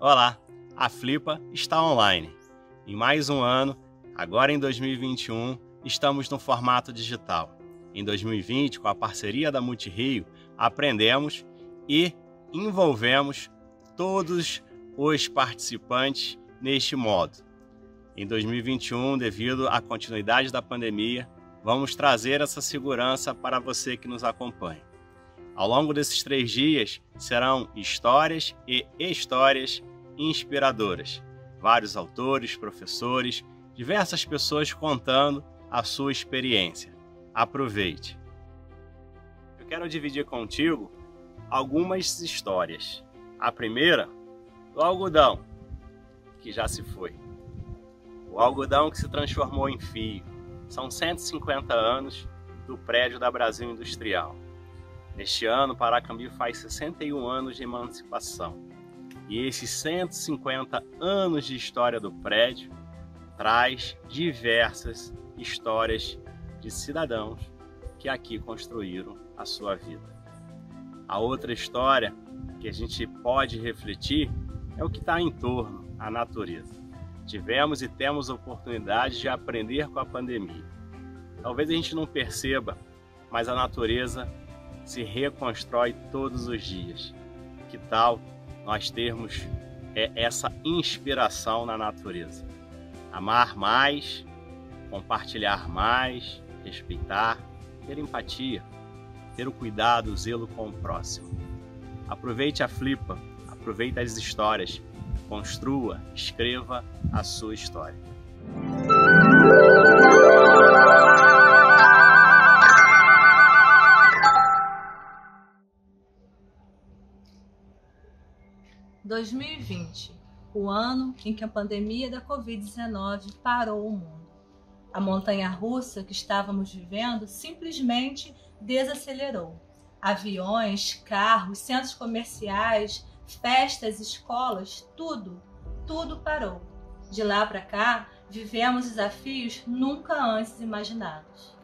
Olá, a Flipa está online. Em mais um ano, agora em 2021, estamos no formato digital. Em 2020, com a parceria da Multirio, aprendemos e envolvemos todos os participantes neste modo. Em 2021, devido à continuidade da pandemia, vamos trazer essa segurança para você que nos acompanha. Ao longo desses 3 dias, serão histórias e histórias inspiradoras. Vários autores, professores, diversas pessoas contando a sua experiência. Aproveite! Eu quero dividir contigo algumas histórias. A primeira, do algodão, que já se foi. O algodão que se transformou em fio. São 150 anos do prédio da Brasil Industrial. Neste ano, Paracambi faz 61 anos de emancipação. E esses 150 anos de história do prédio traz diversas histórias de cidadãos que aqui construíram a sua vida. A outra história que a gente pode refletir é o que está em torno, a natureza. Tivemos e temos oportunidade de aprender com a pandemia. Talvez a gente não perceba, mas a natureza se reconstrói todos os dias. Que tal nós termos essa inspiração na natureza? Amar mais, compartilhar mais, respeitar, ter empatia, ter o cuidado, o zelo com o próximo. Aproveite a Flipa, aproveite as histórias, construa, escreva a sua história. Em 2020, o ano em que a pandemia da Covid-19 parou o mundo. A montanha-russa que estávamos vivendo simplesmente desacelerou. Aviões, carros, centros comerciais, festas, escolas, tudo parou. De lá para cá, vivemos desafios nunca antes imaginados.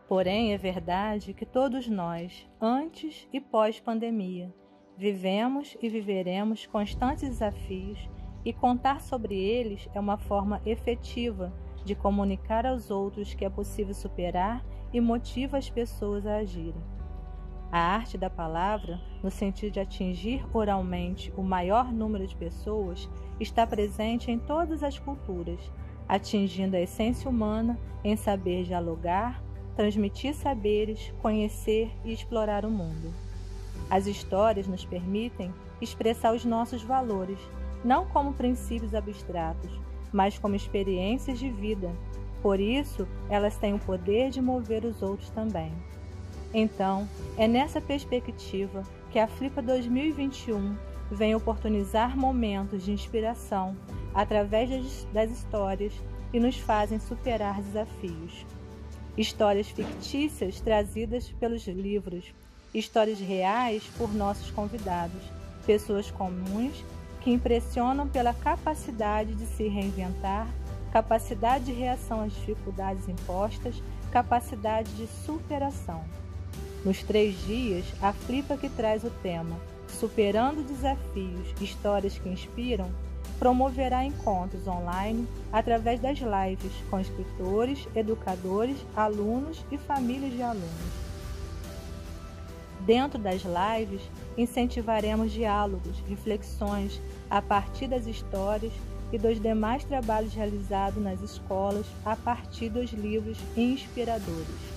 Porém, é verdade que todos nós, antes e pós-pandemia, vivemos e viveremos constantes desafios e contar sobre eles é uma forma efetiva de comunicar aos outros que é possível superar e motiva as pessoas a agirem. A arte da palavra, no sentido de atingir oralmente o maior número de pessoas, está presente em todas as culturas, atingindo a essência humana em saber dialogar, transmitir saberes, conhecer e explorar o mundo. As histórias nos permitem expressar os nossos valores, não como princípios abstratos, mas como experiências de vida. Por isso, elas têm o poder de mover os outros também. Então, é nessa perspectiva que a Flipa 2021 vem oportunizar momentos de inspiração através das histórias que nos fazem superar desafios. Histórias fictícias trazidas pelos livros, histórias reais por nossos convidados, pessoas comuns que impressionam pela capacidade de se reinventar, capacidade de reação às dificuldades impostas, capacidade de superação. Nos 3 dias, a Flipa que traz o tema Superando Desafios, Histórias que Inspiram, promoverá encontros online através das lives com escritores, educadores, alunos e famílias de alunos. Dentro das lives, incentivaremos diálogos, reflexões a partir das histórias e dos demais trabalhos realizados nas escolas a partir dos livros inspiradores.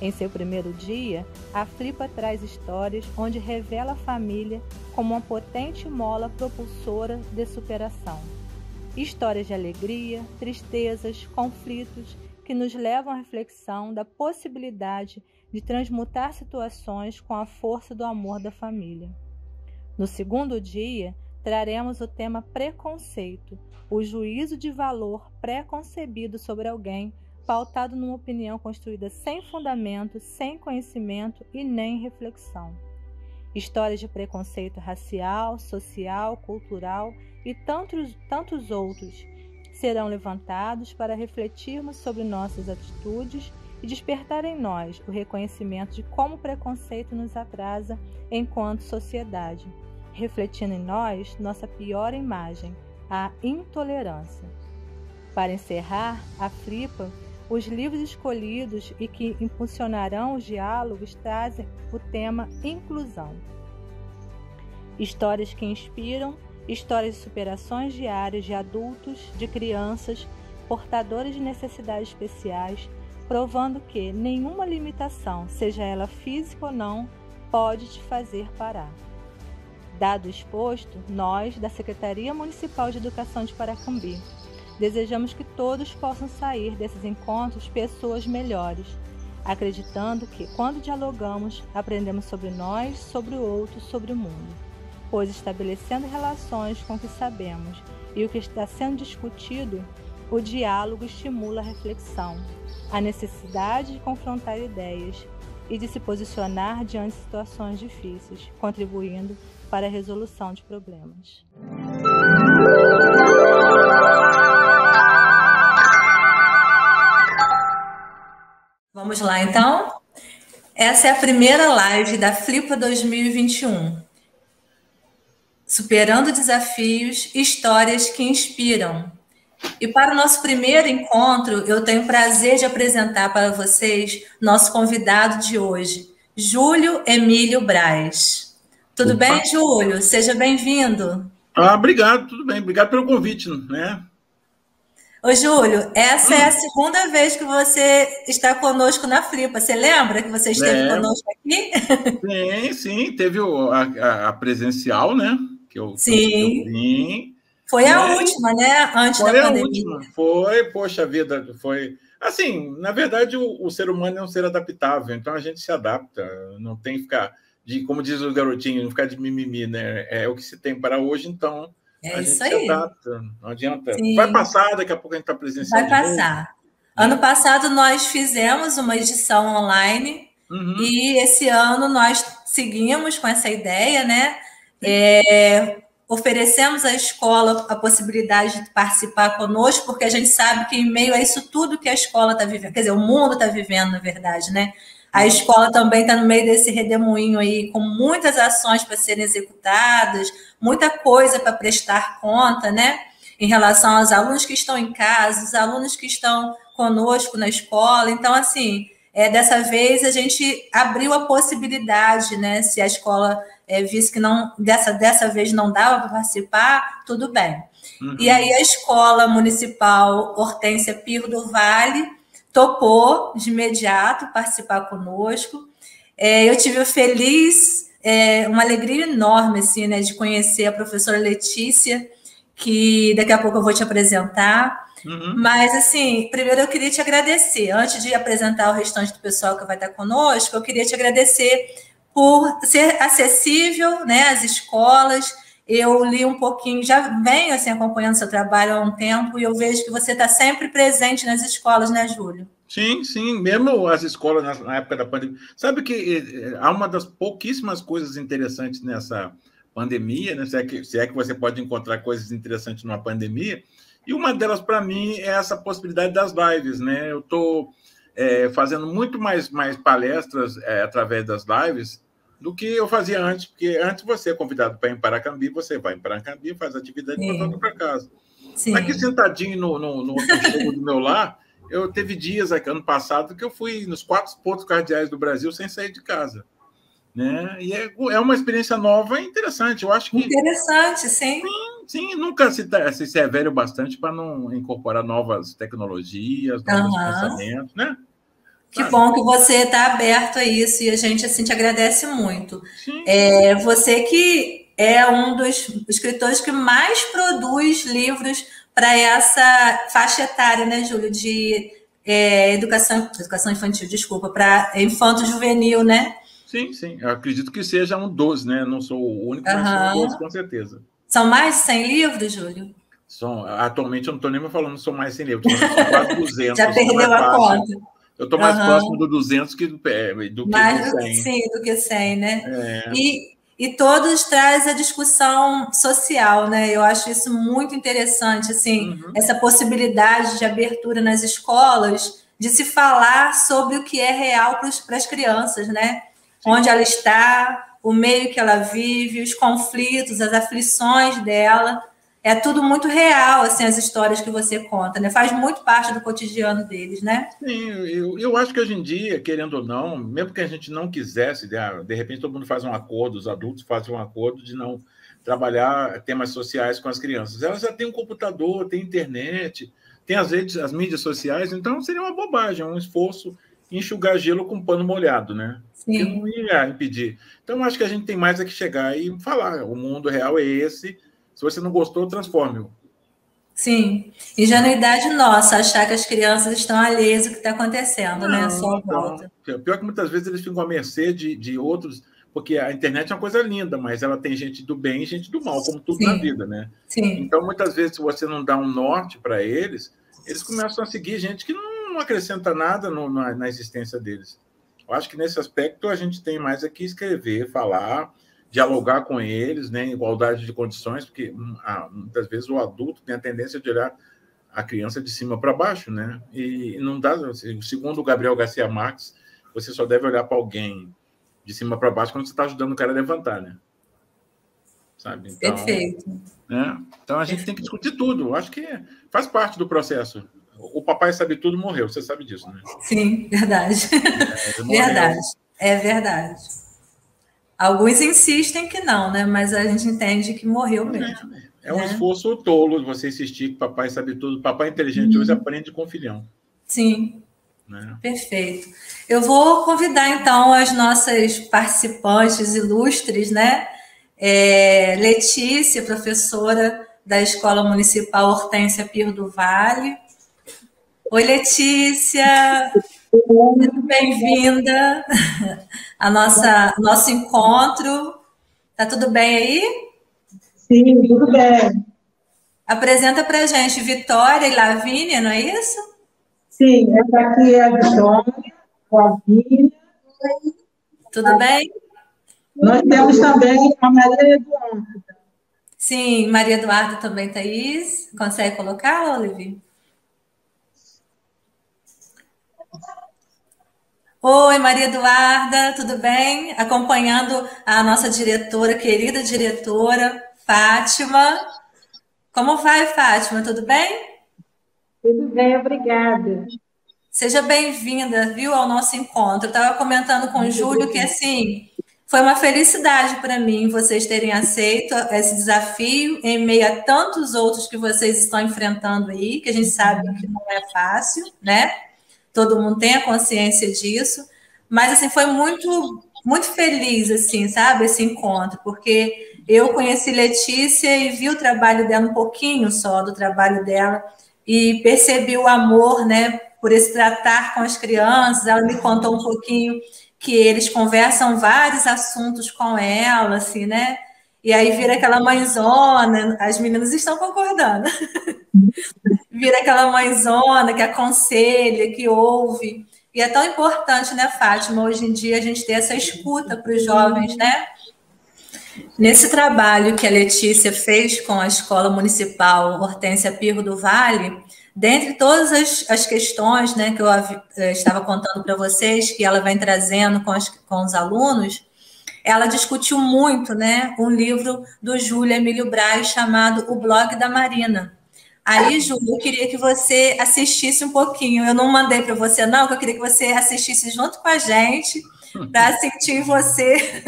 Em seu primeiro dia, a Flipa traz histórias onde revela a família como uma potente mola propulsora de superação. Histórias de alegria, tristezas, conflitos que nos levam à reflexão da possibilidade de transmutar situações com a força do amor da família. No segundo dia, traremos o tema preconceito, o juízo de valor pré-concebido sobre alguém, pautado numa opinião construída sem fundamento, sem conhecimento e nem reflexão. Histórias de preconceito racial, social, cultural e tantos outros serão levantados para refletirmos sobre nossas atitudes e despertar em nós o reconhecimento de como o preconceito nos atrasa enquanto sociedade, refletindo em nós nossa pior imagem, a intolerância. Para encerrar a Flipa, os livros escolhidos e que impulsionarão os diálogos trazem o tema inclusão. Histórias que inspiram, histórias de superações diárias de adultos, de crianças, portadores de necessidades especiais, provando que nenhuma limitação, seja ela física ou não, pode te fazer parar. Dado o exposto, nós, da Secretaria Municipal de Educação de Paracambi, desejamos que todos possam sair desses encontros pessoas melhores, acreditando que, quando dialogamos, aprendemos sobre nós, sobre o outro, sobre o mundo, pois estabelecendo relações com o que sabemos e o que está sendo discutido, o diálogo estimula a reflexão, a necessidade de confrontar ideias e de se posicionar diante de situações difíceis, contribuindo para a resolução de problemas. Vamos lá, então? Essa é a primeira live da Flipa 2021. Superando desafios, histórias que inspiram. E para o nosso primeiro encontro, eu tenho o prazer de apresentar para vocês nosso convidado de hoje, Júlio Emílio Braz. Tudo bem, Júlio? Seja bem-vindo. Obrigado, tudo bem. Obrigado pelo convite, né? Ô, Júlio, essa é a segunda vez que você está conosco na Flipa. Você lembra que você esteve conosco aqui? Sim. Teve a presencial, né? Sim. Foi a última, né? Antes da pandemia. Poxa vida, foi... Assim, na verdade, o ser humano é um ser adaptável, então a gente se adapta, não tem que ficar, como diz o garotinho, não ficar de mimimi, né? É o que se tem para hoje, então a gente se adapta, não adianta. Sim. Vai passar, daqui a pouco a gente está presencial. Vai passar. Ano passado nós fizemos uma edição online e esse ano nós seguimos com essa ideia, né? Oferecemos à escola a possibilidade de participar conosco, porque a gente sabe que em meio a isso tudo que a escola está vivendo, quer dizer, o mundo está vivendo, na verdade, né? A escola também está no meio desse redemoinho aí, com muitas ações para serem executadas, muita coisa para prestar conta, né? Em relação aos alunos que estão em casa, os alunos que estão conosco na escola. Então, assim, dessa vez a gente abriu a possibilidade, né? Se a escola visse que não, dessa vez não dava para participar, tudo bem. E aí a Escola Municipal Hortência Pirro do Vale topou de imediato participar conosco. Eu tive uma alegria enorme assim, né, de conhecer a professora Letícia, que daqui a pouco eu vou te apresentar. Mas, assim, primeiro eu queria te agradecer. Antes de apresentar o restante do pessoal que vai estar conosco, eu queria te agradecer por ser acessível, né, às escolas. Eu li um pouquinho, já venho assim, acompanhando seu trabalho há um tempo, e eu vejo que você está sempre presente nas escolas, né, Júlio? Sim, mesmo as escolas na época da pandemia. Sabe que há uma das pouquíssimas coisas interessantes nessa pandemia, né? Se é que você pode encontrar coisas interessantes numa pandemia, e uma delas, para mim, é essa possibilidade das lives, né? Eu estou fazendo muito mais palestras através das lives do que eu fazia antes, porque antes você é convidado para ir em Paracambi, você vai em Paracambi, faz atividade e volta para casa. Sim. Aqui sentadinho no aconchego do meu lar, eu teve dias ano passado que eu fui nos 4 pontos cardeais do Brasil sem sair de casa. Né? E é uma experiência nova e interessante. Eu acho que... Interessante, sim. Sim, nunca se é velho bastante para não incorporar novas tecnologias, novos pensamentos, né? Que bom que você está aberto a isso e a gente assim, te agradece muito. Você que é um dos escritores que mais produz livros para essa faixa etária, né, Júlio? De educação infantil, desculpa, para infanto-juvenil, né? Sim. Eu acredito que seja um dos, né? Não sou o único, mas são 12, com certeza. São mais de 100 livros, Júlio? Atualmente eu não estou nem falando são mais de 100 livros, são quase 200. Já perdeu a conta. Eu estou mais próximo do 200 do que do 100. Sim, do que 100, né? E todos trazem a discussão social, né? Eu acho isso muito interessante, assim, essa possibilidade de abertura nas escolas de se falar sobre o que é real para as crianças, né? onde ela está, o meio que ela vive, os conflitos, as aflições dela. É tudo muito real, assim, as histórias que você conta, né? Faz muito parte do cotidiano deles, né? Sim, eu acho que hoje em dia, querendo ou não, mesmo que a gente não quisesse, de repente todo mundo faz um acordo, os adultos fazem um acordo de não trabalhar temas sociais com as crianças. Elas já têm um computador, têm internet, têm as mídias sociais, então seria uma bobagem, um esforço enxugar gelo com pano molhado, né? Porque Sim. não ia impedir. Então, acho que a gente tem mais é que chegar e falar, o mundo real é esse, se você não gostou, transforme-o. Sim, ingenuidade nossa, achar que as crianças estão alheias ao que está acontecendo, né? Só volta. Pior que muitas vezes eles ficam à mercê de outros, porque a internet é uma coisa linda, mas ela tem gente do bem e gente do mal, como tudo na vida, né? Sim. Então, muitas vezes, se você não dá um norte para eles, eles começam a seguir gente que não acrescenta nada na existência deles. Eu acho que nesse aspecto a gente tem mais aqui escrever, falar, dialogar com eles, né, em igualdade de condições, porque muitas vezes o adulto tem a tendência de olhar a criança de cima para baixo, né? E não dá, segundo o Gabriel Garcia Marques, você só deve olhar para alguém de cima para baixo quando você está ajudando o cara a levantar, né? Sabe? Então, perfeito. Né? Então a gente tem que discutir tudo. Acho que faz parte do processo. O papai sabe tudo, morreu. Você sabe disso, né? Sim, verdade. Verdade. É verdade. Alguns insistem que não, né? Mas a gente entende que morreu mesmo. É um esforço tolo você insistir que papai sabe tudo. Papai inteligente hoje aprende com o filhão. Sim. Né? Perfeito. Eu vou convidar, então, as nossas participantes ilustres, né? Letícia, professora da Escola Municipal Hortência Pirro do Vale. Oi, Letícia! Muito bem-vinda ao nosso encontro. Tá tudo bem aí? Sim, tudo bem. Apresenta para a gente Vitória e Lavínia, não é isso? Sim, essa aqui é a Vitória, Lavínia. Tudo bem? Nós temos também a Maria Eduarda. Sim, Maria Eduarda também, Thaís. Consegue colocar, Olive? Oi, Maria Eduarda, tudo bem? Acompanhando a nossa diretora, querida diretora, Fátima. Como vai, Fátima? Tudo bem? Tudo bem, obrigada. Seja bem-vinda, viu, ao nosso encontro. Eu estava comentando com o Júlio que, assim, foi uma felicidade para mim vocês terem aceito esse desafio em meio a tantos outros que vocês estão enfrentando aí, que a gente sabe que não é fácil, né? Todo mundo tem a consciência disso, mas assim foi muito feliz, assim, sabe, esse encontro, porque eu conheci Letícia e vi o trabalho dela, um pouquinho só do trabalho dela, e percebi o amor, né, por esse tratar com as crianças. Ela me contou um pouquinho que eles conversam vários assuntos com ela, assim, né, e aí vira aquela mãezona, as meninas estão concordando. Vira aquela mãezona que aconselha, que ouve. E é tão importante, né, Fátima, hoje em dia a gente ter essa escuta para os jovens, né? Nesse trabalho que a Letícia fez com a Escola Municipal Hortência Pirro do Vale, dentre todas as questões, né, que eu estava contando para vocês, que ela vem trazendo com os alunos, ela discutiu muito, né, um livro do Júlio Emílio Braz chamado O Blog da Marina. Aí, Júlio, eu queria que você assistisse um pouquinho. Eu não mandei para você, não, que eu queria que você assistisse junto com a gente, para sentir você,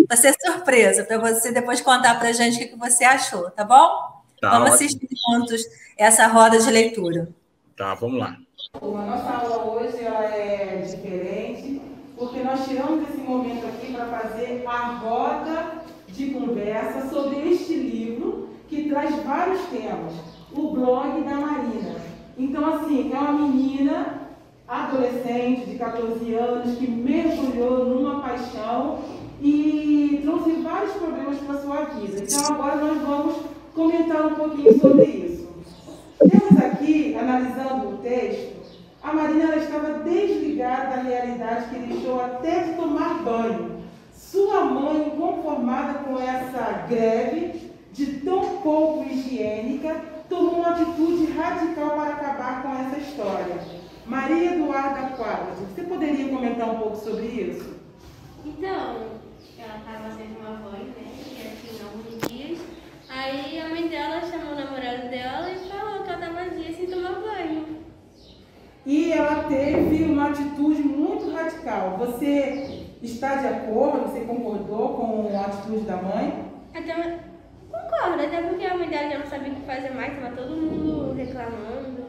para ser surpresa, para você depois contar para a gente o que você achou, tá bom? Tá, vamos assistir juntos essa roda de leitura. Tá, vamos lá. A nossa aula hoje ela é diferente, porque nós tiramos esse momento aqui para fazer a roda de conversa sobre este livro, que traz vários temas. O blog da Marina. Então, assim, é uma menina adolescente de 14 anos que mergulhou numa paixão e trouxe vários problemas para a sua vida. Então, agora nós vamos comentar um pouquinho sobre isso. Temos aqui, analisando o texto, a Marina ela estava desligada da realidade que deixou até de tomar banho. Sua mãe, inconformada com essa greve de tão pouco higiênica, tomou uma atitude radical para acabar com essa história. Maria Eduarda Quadros, você poderia comentar um pouco sobre isso? Então, ela estava sem tomar banho, né? Já tinha alguns dias. Aí a mãe dela chamou o namorado dela e falou que ela estava dias sem tomar banho. E ela teve uma atitude muito radical. Você está de acordo? Você concordou com a atitude da mãe? Até, concordo, até porque a mãe dela já não sabia o que fazer mais, estava todo mundo reclamando.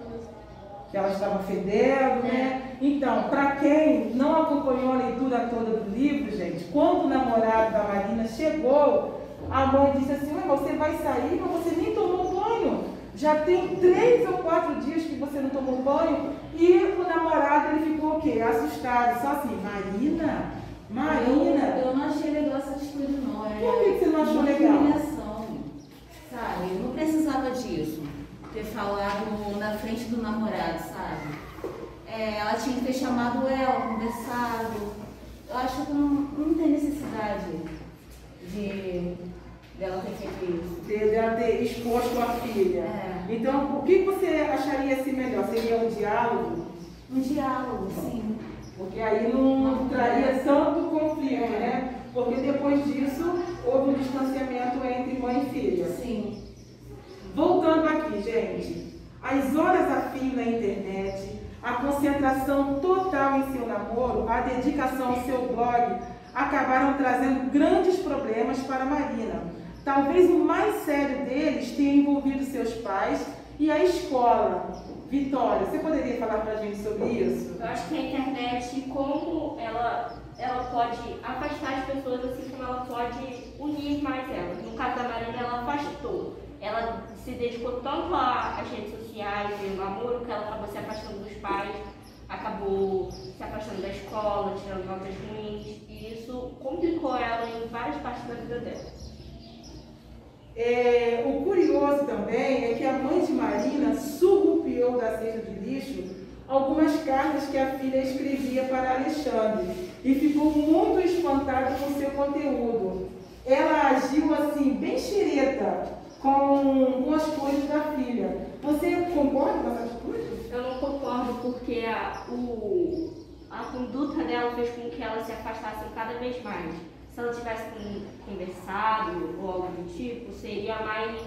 Que ela estava fedendo, né? Então, para quem não acompanhou a leitura toda do livro, gente, quando o namorado da Marina chegou, a mãe disse assim: ué, você vai sair, mas você nem tomou banho. Já tem 3 ou 4 dias que você não tomou banho. E o namorado, ele ficou o quê? Assustado, só assim: Marina? Eu não achei legal essa atitude, não. Por que você não achou legal? Sabe, eu não precisava disso. Ter falado na frente do namorado, sabe? Ela tinha que ter chamado ela, conversado. Eu acho que não tem necessidade dela ter feito isso. Dela ter exposto a filha. Então, o que você acharia assim melhor? Seria um diálogo? Um diálogo, sim. Porque aí não traria tanto conflito, né? Porque depois disso, houve um distanciamento entre mãe e filha. Sim. Voltando aqui, gente, as horas a fio na internet, a concentração total em seu namoro, a dedicação ao seu blog, acabaram trazendo grandes problemas para a Marina. Talvez o mais sério deles tenha envolvido seus pais e a escola. Vitória, você poderia falar para a gente sobre isso? Eu acho que a internet, como ela pode afastar as pessoas, assim como ela pode unir mais elas. No caso da Marina, ela afastou. Ela se dedicou tanto às redes sociais e ao namoro que ela acabou se afastando dos pais, acabou se afastando da escola, tirando notas ruins, e isso complicou ela em várias partes da vida dela. O curioso também é que a mãe de Marina surrupiou da cesta de lixo algumas cartas que a filha escrevia para Alexandre e ficou muito espantada com seu conteúdo. Ela agiu assim, bem xereta, com as coisas da filha. Você concorda com essa atitude? Eu não concordo porque a conduta dela fez com que ela se afastasse cada vez mais. Se ela tivesse conversado ou algo do tipo, seria mais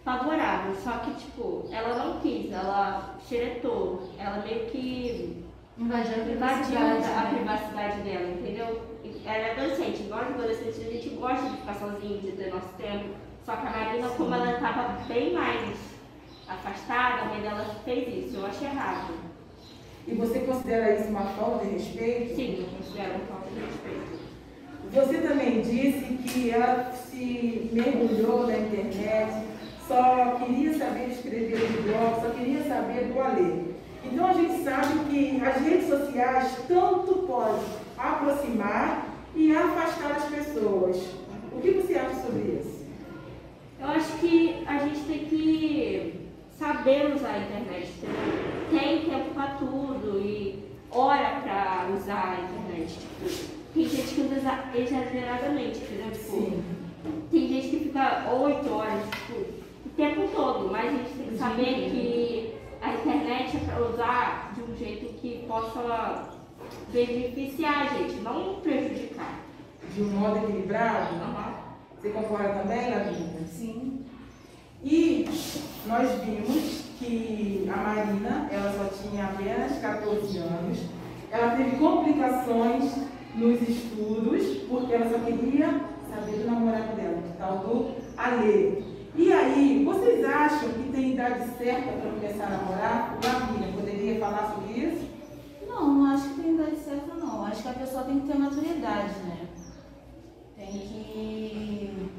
favorável. Só que, tipo, ela não quis, ela xeretou, ela meio que invadiu a privacidade dela, entendeu? Ela é adolescente, nós adolescentes a gente gosta de ficar sozinho, de ter nosso tempo. Só que a Marina, como ela estava bem mais afastada, a mãe dela fez isso. Eu achei errado. E você considera isso uma falta de respeito? Sim, eu considero uma falta de respeito. Você também disse que ela se mergulhou na internet, só queria saber escrever no blog, só queria saber do Alê. Então a gente sabe que as redes sociais tanto podem aproximar e afastar as pessoas. O que você acha sobre isso? Eu acho que a gente tem que saber usar a internet. Tem tempo para tudo e hora para usar a internet. Tipo, tem gente que usa exageradamente, entendeu? Tipo, tem gente que fica 8 horas, tipo, o tempo todo, mas a gente tem que saber que a internet é para usar de um jeito que possa beneficiar a gente, não prejudicar. De um modo equilibrado? Você concorda também, Lavínia? Sim. E nós vimos que a Marina, ela só tinha apenas 14 anos, ela teve complicações nos estudos, porque ela só queria saber do namorado dela, o tal do Alê. E aí, vocês acham que tem idade certa para começar a namorar? Lavínia, poderia falar sobre isso? Não acho que tem idade certa, não. Acho que a pessoa tem que ter maturidade, né? Tem que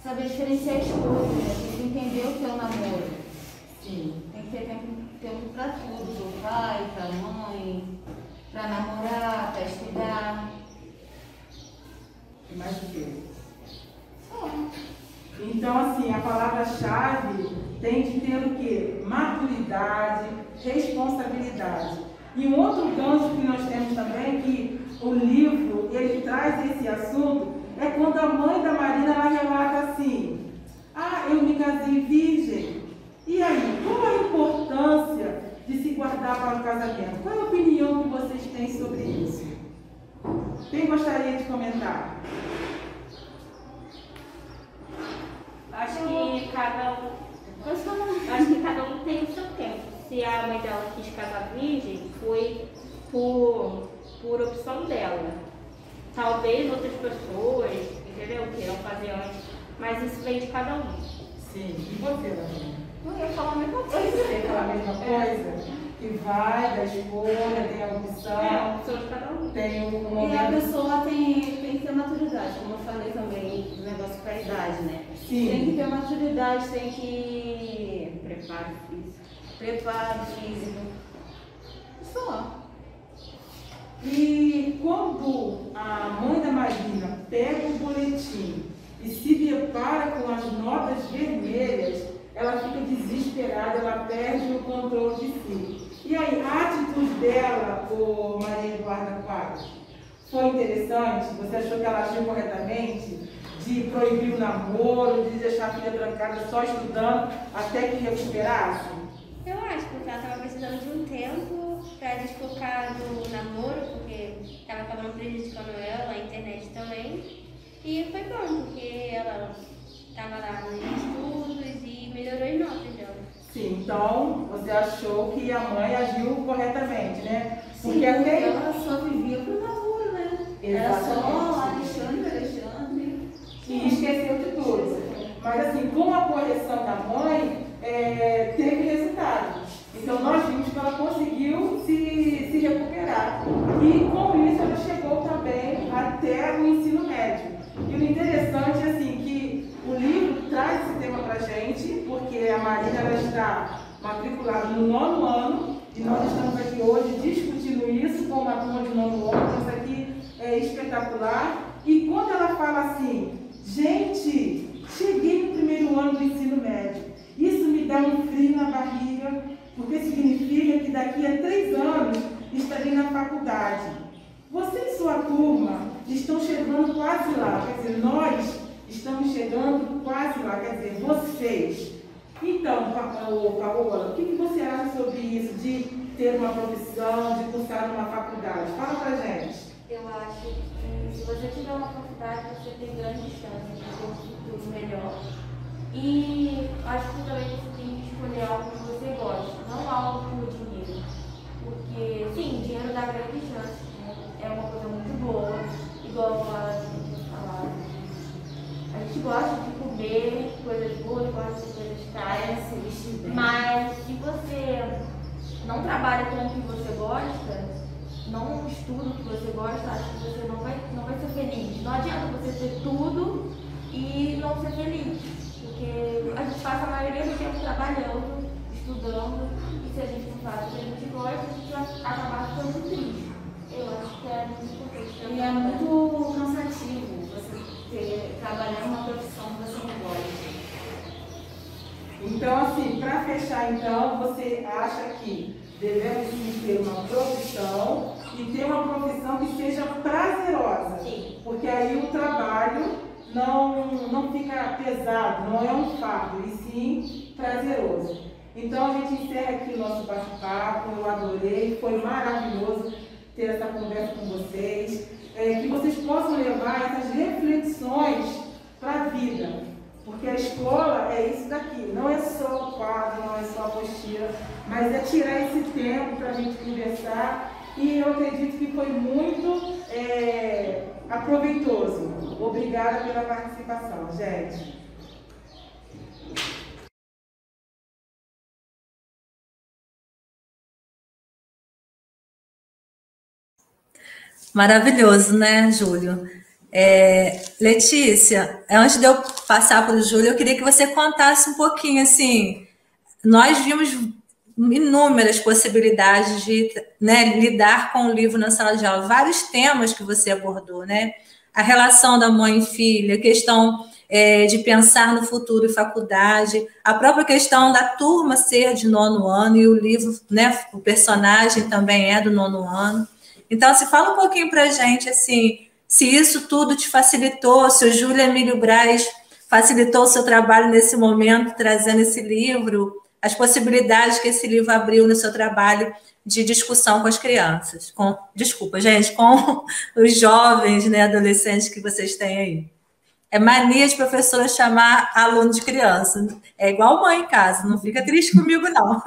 saber diferenciar as coisas, né? Tem que entender o que é o namoro. Sim. Tem que ter tempo para tudo, pro pai, pra mãe, para namorar, para estudar. E mais o quê? Então, assim, a palavra-chave tem de ter o quê? Maturidade, responsabilidade. E um outro gancho que nós temos também, que o livro, ele traz esse assunto, é quando a mãe da Marina, ela relata assim: ah, eu me casei virgem. E aí, qual a importância de se guardar para o casamento? Qual é a opinião que vocês têm sobre isso? Quem gostaria de comentar? Acho que cada um tem o seu tempo. Se a mãe dela quis casar virgem, foi por opção dela. Talvez outras pessoas, entendeu, queiram fazer antes, mas isso vem de cada um. Sim, e você, Daniela? Não ia falar a mesma coisa. Você fala a mesma coisa? Que vai da escolha, tem a opção, Opção de cada um. tem um E a momento... pessoa tem que ter maturidade, como eu falei também do negócio para a idade, né? Sim. Tem que ter maturidade, tem que... Preparo físico. Preparo físico. Só. E quando a mãe da Marina pega o boletim e se depara com as notas vermelhas, ela fica desesperada, ela perde o controle de si. E aí, a atitude dela, Maria Eduarda Quadros, foi interessante? Você achou que ela agiu corretamente? De proibir o namoro, de deixar a filha trancada só estudando até que recuperasse? Eu acho, porque ela estava precisando de um tempo para desfocar do namoro, porque estava acabando prejudicando ela, a internet também. E foi bom, porque ela estava lá nos estudos e melhorou as notas dela. Sim, então você achou que a mãe agiu corretamente, né? Porque sim, até ela só vivia pro namoro, né? Era só Alexandre. E esqueceu de tudo. Mas assim, com a correção da mãe, teve resultado. Então nós vimos que ela conseguiu se recuperar. E com isso ela chegou também até o ensino médio. E o interessante é assim, que o livro traz esse tema para a gente, porque a Marina ela está matriculada no 9º ano, e nós estamos aqui hoje discutindo isso com uma turma de 9º ano. Isso aqui é espetacular. E quando ela fala assim, gente, cheguei no 1º ano do ensino médio, isso me dá um frio na barriga, porque significa que daqui a 3 anos estarei na faculdade. Você e sua turma estão chegando quase lá, quer dizer, nós estamos chegando quase lá, quer dizer, vocês. Então, Paola, o que você acha sobre isso, de ter uma profissão, de cursar uma faculdade? Fala pra gente. Eu acho que se você tiver uma faculdade, você tem grande chance de ter um futuro melhor. E acho que também você tem que escolher algo que você gosta, não algo por dinheiro. Porque, sim, dinheiro dá grande chance, né? É uma coisa muito boa, igual a gente falava. A gente gosta de comer coisas boas, gosta de coisas caras, mas se você não trabalha com o que você gosta, não estuda o que você gosta, acho que você não vai ser feliz. Não adianta você ter tudo e não ser feliz, porque a gente passa a maioria do tempo trabalhando, estudando, e se a gente não faz o que a gente gosta, a gente vai acabar ficando triste. Eu acho que é muito importante. E é muito cansativo você trabalhar uma profissão que você não gosta. Então, assim, para fechar, então, você acha que devemos sim ter uma profissão e ter uma profissão que seja prazerosa? Sim. Porque aí o trabalho não fica pesado, não é um fardo, e sim prazeroso. Então, a gente encerra aqui o nosso bate-papo. Eu adorei, foi maravilhoso ter essa conversa com vocês. Que vocês possam levar essas reflexões para a vida. Porque a escola é isso daqui, não é só o quadro, não é só a apostila, mas é tirar esse tempo para a gente conversar, e eu acredito que foi muito aproveitoso. Obrigada pela participação, gente. Maravilhoso, né, Júlio? Letícia, antes de eu passar para o Júlio, eu queria que você contasse um pouquinho, assim, nós vimos inúmeras possibilidades de, né, lidar com o livro na sala de aula, vários temas que você abordou, né? A relação da mãe e filha, a questão de pensar no futuro e faculdade, a própria questão da turma ser de 9º ano, e o livro, né, o personagem também é do 9º ano. Então, se fala um pouquinho para a gente, assim, se isso tudo te facilitou, se o Júlio Emílio Braz facilitou o seu trabalho nesse momento, trazendo esse livro, as possibilidades que esse livro abriu no seu trabalho de discussão com as crianças. Desculpa, gente, com os jovens, né, adolescentes que vocês têm aí. É mania de professora chamar aluno de criança. É igual mãe em casa, não fica triste comigo, não.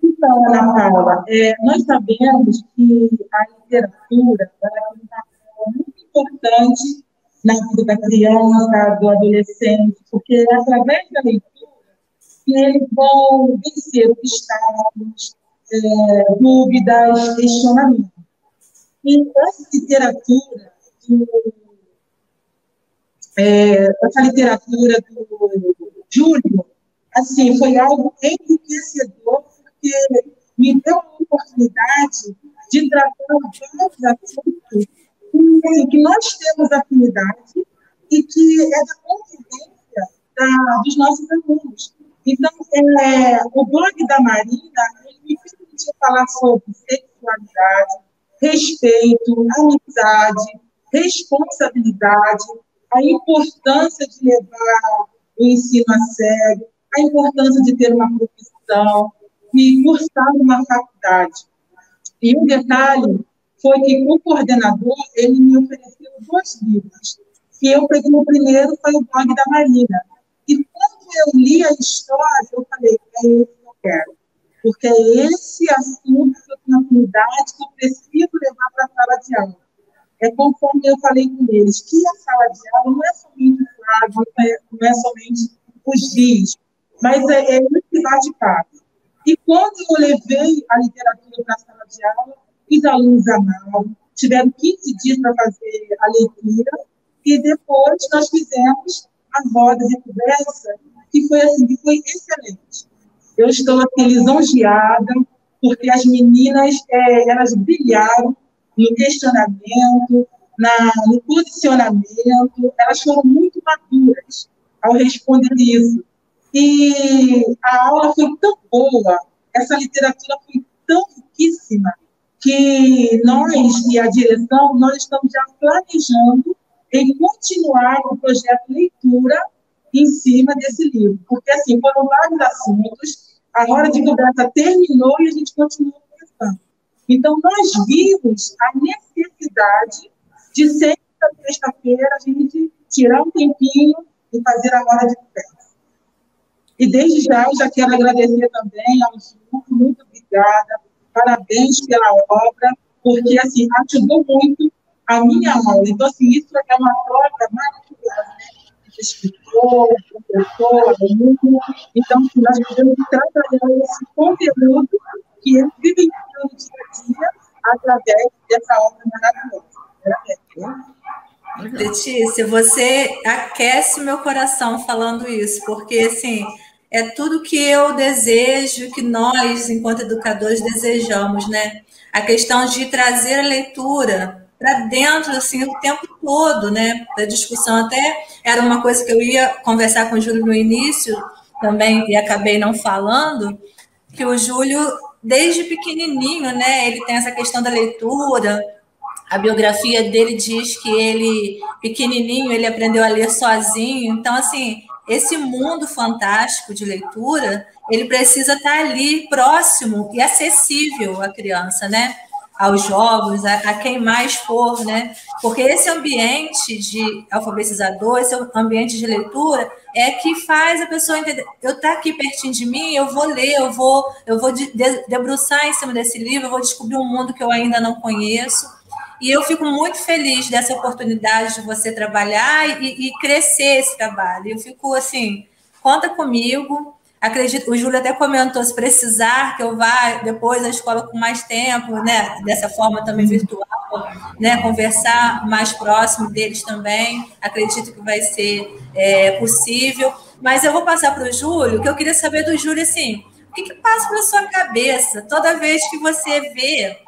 Então, Ana Paula, nós sabemos que a literatura ela tem um papel muito importante na vida da criança, do adolescente, porque é através da leitura que eles vão vencer obstáculos, dúvidas, questionamentos. E essa literatura do Júlio, assim, foi algo enriquecedor, porque me deu a oportunidade de tratar vários assuntos que nós temos afinidade e que é da convivência dos nossos alunos. Então, o blog da Marina, ele me permitiu falar sobre sexualidade, respeito, amizade, responsabilidade, a importância de levar o ensino a sério, a importância de ter uma profissão e cursar uma faculdade. E um detalhe foi que o coordenador, ele me ofereceu 2 livros, que eu peguei o primeiro, foi o blog da Marina. E quando eu li a história, eu falei, é esse que eu quero. Porque é esse assunto que eu tenho afinidade, que eu preciso levar para a sala de aula. É conforme eu falei com eles, que a sala de aula não é somente o quadro, não é somente os dias, mas é esse bate-papo. E quando eu levei a literatura para a sala de aula, os alunos amaram, tiveram 15 dias para fazer a leitura, e depois nós fizemos a roda de conversa, que foi assim, que foi excelente. Eu estou aqui lisonjeada, porque as meninas, elas brilharam no questionamento, no posicionamento, elas foram muito maduras ao responder isso. E a aula foi tão boa, essa literatura foi tão riquíssima, que nós e a direção, nós estamos já planejando em continuar o projeto Leitura em cima desse livro. Porque, assim, foram vários assuntos, a hora de conversa terminou e a gente continuou conversando. Então, nós vimos a necessidade de sempre, sexta-feira, a gente tirar um tempinho e fazer a hora de conversa. E desde já, eu já quero agradecer também ao Júlio, muito obrigada, parabéns pela obra, porque, assim, ajudou muito a minha aula. Então, assim, isso é uma troca maravilhosa, né? Escritor, professor, aluno. Então, assim, nós podemos trabalhar esse conteúdo que eles vivem no dia a dia através dessa obra maravilhosa. Letícia, você aquece meu coração falando isso, porque, assim, é tudo que eu desejo, que nós, enquanto educadores, desejamos, né? A questão de trazer a leitura para dentro, assim, o tempo todo, né? Da discussão. Até era uma coisa que eu ia conversar com o Júlio no início também, e acabei não falando, que o Júlio, desde pequenininho, né? Ele tem essa questão da leitura. A biografia dele diz que ele, pequenininho, ele aprendeu a ler sozinho. Então, assim, esse mundo fantástico de leitura, ele precisa estar ali, próximo e acessível à criança, né? Aos jovens, a quem mais for, né? Porque esse ambiente de alfabetizador, esse ambiente de leitura, é que faz a pessoa entender, eu estou aqui pertinho de mim, eu vou ler, eu vou debruçar em cima desse livro, eu vou descobrir um mundo que eu ainda não conheço. E eu fico muito feliz dessa oportunidade de você trabalhar e crescer esse trabalho. Eu fico assim, conta comigo. Acredito, o Júlio até comentou, se precisar que eu vá depois à escola com mais tempo, né? Dessa forma também virtual, né? Conversar mais próximo deles também. Acredito que vai ser possível. Mas eu vou passar para o Júlio, que eu queria saber do Júlio, assim, o que passa pela sua cabeça toda vez que você vê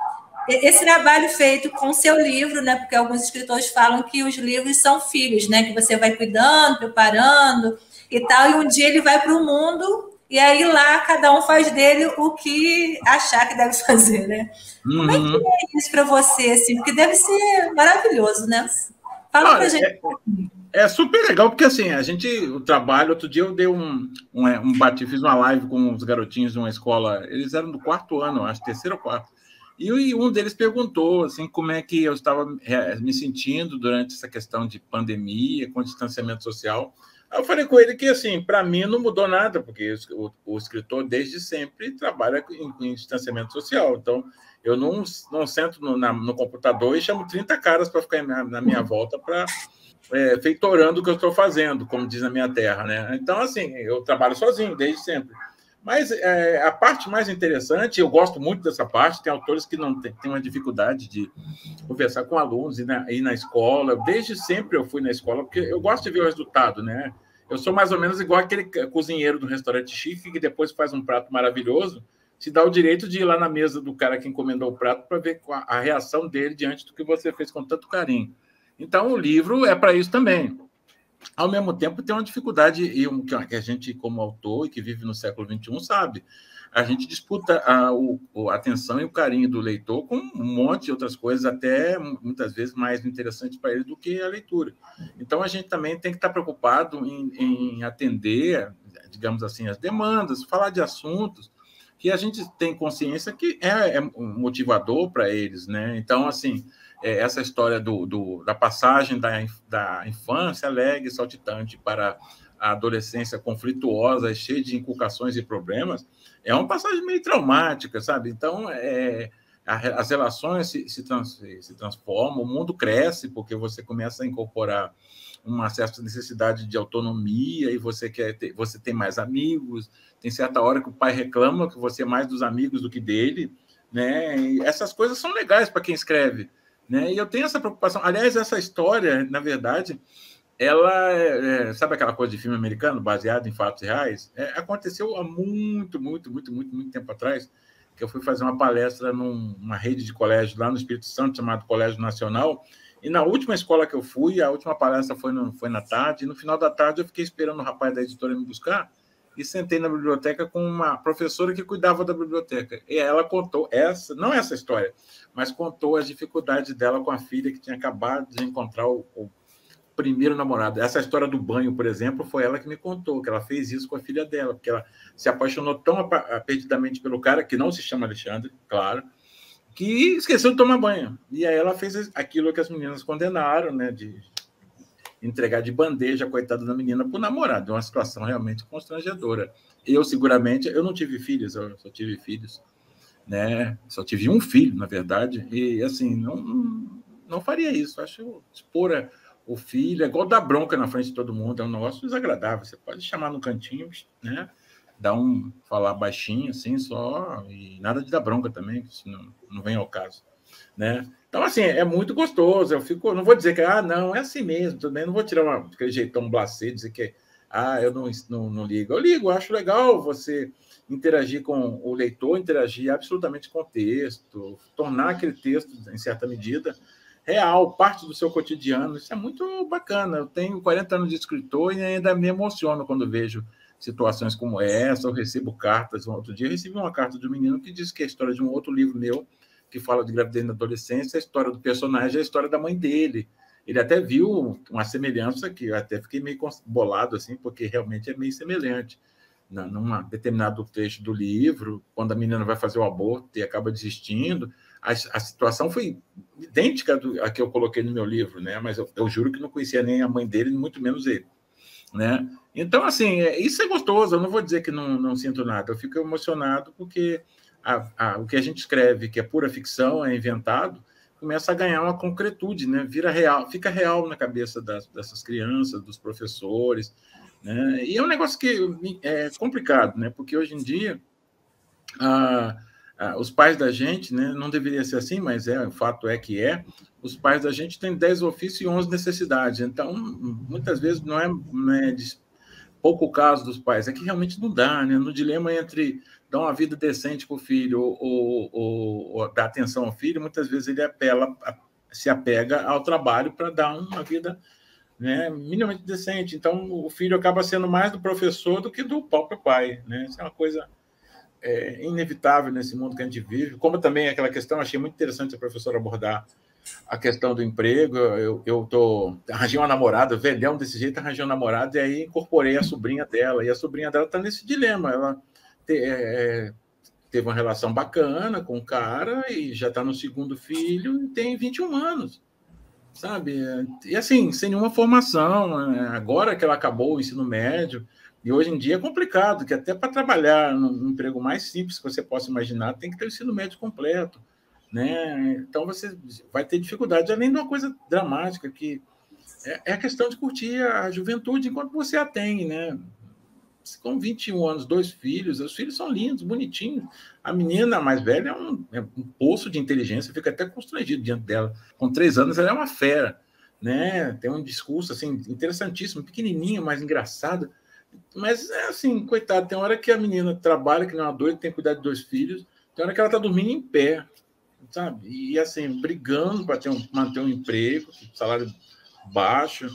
esse trabalho feito com o seu livro, né? Porque alguns escritores falam que os livros são filhos, né? Que você vai cuidando, preparando e tal, e um dia ele vai para o mundo, e aí lá cada um faz dele o que achar que deve fazer, né? Como é que é isso para você, assim? Porque deve ser maravilhoso, né? Fala pra gente. É super legal, porque assim, o trabalho, outro dia eu dei fiz uma live com os garotinhos de uma escola, eles eram do 4º ano, acho, 3º ou 4º, e um deles perguntou assim, como é que eu estava me sentindo durante essa questão de pandemia, com distanciamento social. Aí eu falei com ele que, assim, para mim não mudou nada, porque o escritor desde sempre trabalha em distanciamento social, então eu não sento no computador e chamo 30 caras para ficar na minha volta para feitorando o que eu estou fazendo, como diz na minha terra, né? Então, assim, eu trabalho sozinho desde sempre. Mas a parte mais interessante, eu gosto muito dessa parte, tem autores que não têm uma dificuldade de conversar com alunos, ir na escola. Desde sempre eu fui na escola, porque eu gosto de ver o resultado, né? Eu sou mais ou menos igual aquele cozinheiro do restaurante chique que depois faz um prato maravilhoso, se dá o direito de ir lá na mesa do cara que encomendou o prato para ver a reação dele diante do que você fez com tanto carinho. Então, o livro é para isso também. Ao mesmo tempo, tem uma dificuldade que a gente, como autor e que vive no século XXI, sabe. A gente disputa a atenção e o carinho do leitor com um monte de outras coisas, até muitas vezes mais interessantes para ele do que a leitura. Então, a gente também tem que estar preocupado em atender, digamos assim, as demandas, falar de assuntos que a gente tem consciência que é motivador para eles, né? Então, assim, essa história da passagem da infância alegre e saltitante para a adolescência conflituosa, cheia de inculcações e problemas, é uma passagem meio traumática, sabe? Então, as relações se transformam, o mundo cresce, porque você começa a incorporar uma certa necessidade de autonomia e você tem mais amigos, tem certa hora que o pai reclama que você é mais dos amigos do que dele, né? E essas coisas são legais para quem escreve, né? E eu tenho essa preocupação. Aliás, essa história, na verdade, ela sabe aquela coisa de filme americano baseado em fatos reais? Aconteceu há muito tempo atrás, que eu fui fazer uma palestra numa rede de colégio lá no Espírito Santo, chamado Colégio Nacional, e na última escola que eu fui, a última palestra foi na tarde, e no final da tarde eu fiquei esperando o rapaz da editora me buscar, e sentei na biblioteca com uma professora que cuidava da biblioteca. E ela contou não essa história, mas contou as dificuldades dela com a filha que tinha acabado de encontrar o primeiro namorado. Essa história do banho, por exemplo, foi ela que me contou, que ela fez isso com a filha dela, porque ela se apaixonou tão perdidamente pelo cara, que não se chama Alexandre, claro, que esqueceu de tomar banho. E aí ela fez aquilo que as meninas condenaram, né, de entregar de bandeja a coitada da menina para o namorado. É uma situação realmente constrangedora. Seguramente, eu não tive filhos, eu só tive filhos, né? Só tive um filho, na verdade, e assim, não faria isso. Acho expor o filho, é igual dar bronca na frente de todo mundo, é um negócio desagradável. Você pode chamar no cantinho, né? Falar baixinho, assim, só, e nada de dar bronca também, senão não vem ao caso, né? Então, assim, é muito gostoso. Não vou dizer que, não, é assim mesmo, também não vou tirar aquele jeitão blasé, dizer que, eu não ligo. Eu ligo, acho legal você interagir com o leitor, interagir absolutamente com o texto, tornar aquele texto, em certa medida, real, parte do seu cotidiano. Isso é muito bacana. Eu tenho 40 anos de escritor e ainda me emociono quando vejo situações como essa. Eu recebo cartas. Outro dia eu recebi uma carta de um menino que disse que é a história de um outro livro meu, que fala de gravidez na adolescência, a história do personagem é a história da mãe dele. Ele até viu uma semelhança que eu até fiquei meio bolado, assim, porque realmente é meio semelhante. Num determinado trecho do livro, quando a menina vai fazer o aborto e acaba desistindo, a situação foi idêntica à que eu coloquei no meu livro, né? Mas eu juro que não conhecia nem a mãe dele, muito menos ele, né? Então, assim, isso é gostoso. Eu não vou dizer que não sinto nada. Eu fico emocionado porque o que a gente escreve, que é pura ficção, é inventado, começa a ganhar uma concretude, né? Vira real, fica real na cabeça dessas crianças, dos professores, né? E é um negócio que é complicado, né? Porque hoje em dia os pais da gente, né? Não deveria ser assim, mas o fato é que os pais da gente têm 10 ofícios e 11 necessidades. Então, muitas vezes não é de pouco caso dos pais, é que realmente não dá, né? No dilema entre dar uma vida decente para o filho ou dar atenção ao filho, muitas vezes ele se apega ao trabalho para dar uma vida, né, minimamente decente. Então, o filho acaba sendo mais do professor do que do próprio pai, né? Isso é uma coisa inevitável nesse mundo que a gente vive. Como também aquela questão, achei muito interessante a professora abordar a questão do emprego, arranjei uma namorada, velhão desse jeito, arranjei uma namorada, e aí incorporei a sobrinha dela, e a sobrinha dela está nesse dilema, ela teve uma relação bacana com o cara, e já está no segundo filho, e tem 21 anos, sabe? E assim, sem nenhuma formação, agora que ela acabou o ensino médio, e hoje em dia é complicado, que até para trabalhar num emprego mais simples que você possa imaginar, tem que ter o ensino médio completo, né? Então você vai ter dificuldade, além de uma coisa dramática, que é a questão de curtir a juventude enquanto você a tem, né? Com 21 anos, 2 filhos, os filhos são lindos, bonitinhos. A menina mais velha é um poço de inteligência, fica até constrangido diante dela. Com 3 anos, ela é uma fera, né? Tem um discurso assim, interessantíssimo, pequenininho, mas engraçado. Mas é assim, coitado, tem hora que a menina trabalha, que não é uma doida, tem que cuidar de 2 filhos, tem hora que ela está dormindo em pé, sabe? E assim, brigando para manter um emprego, salário baixo.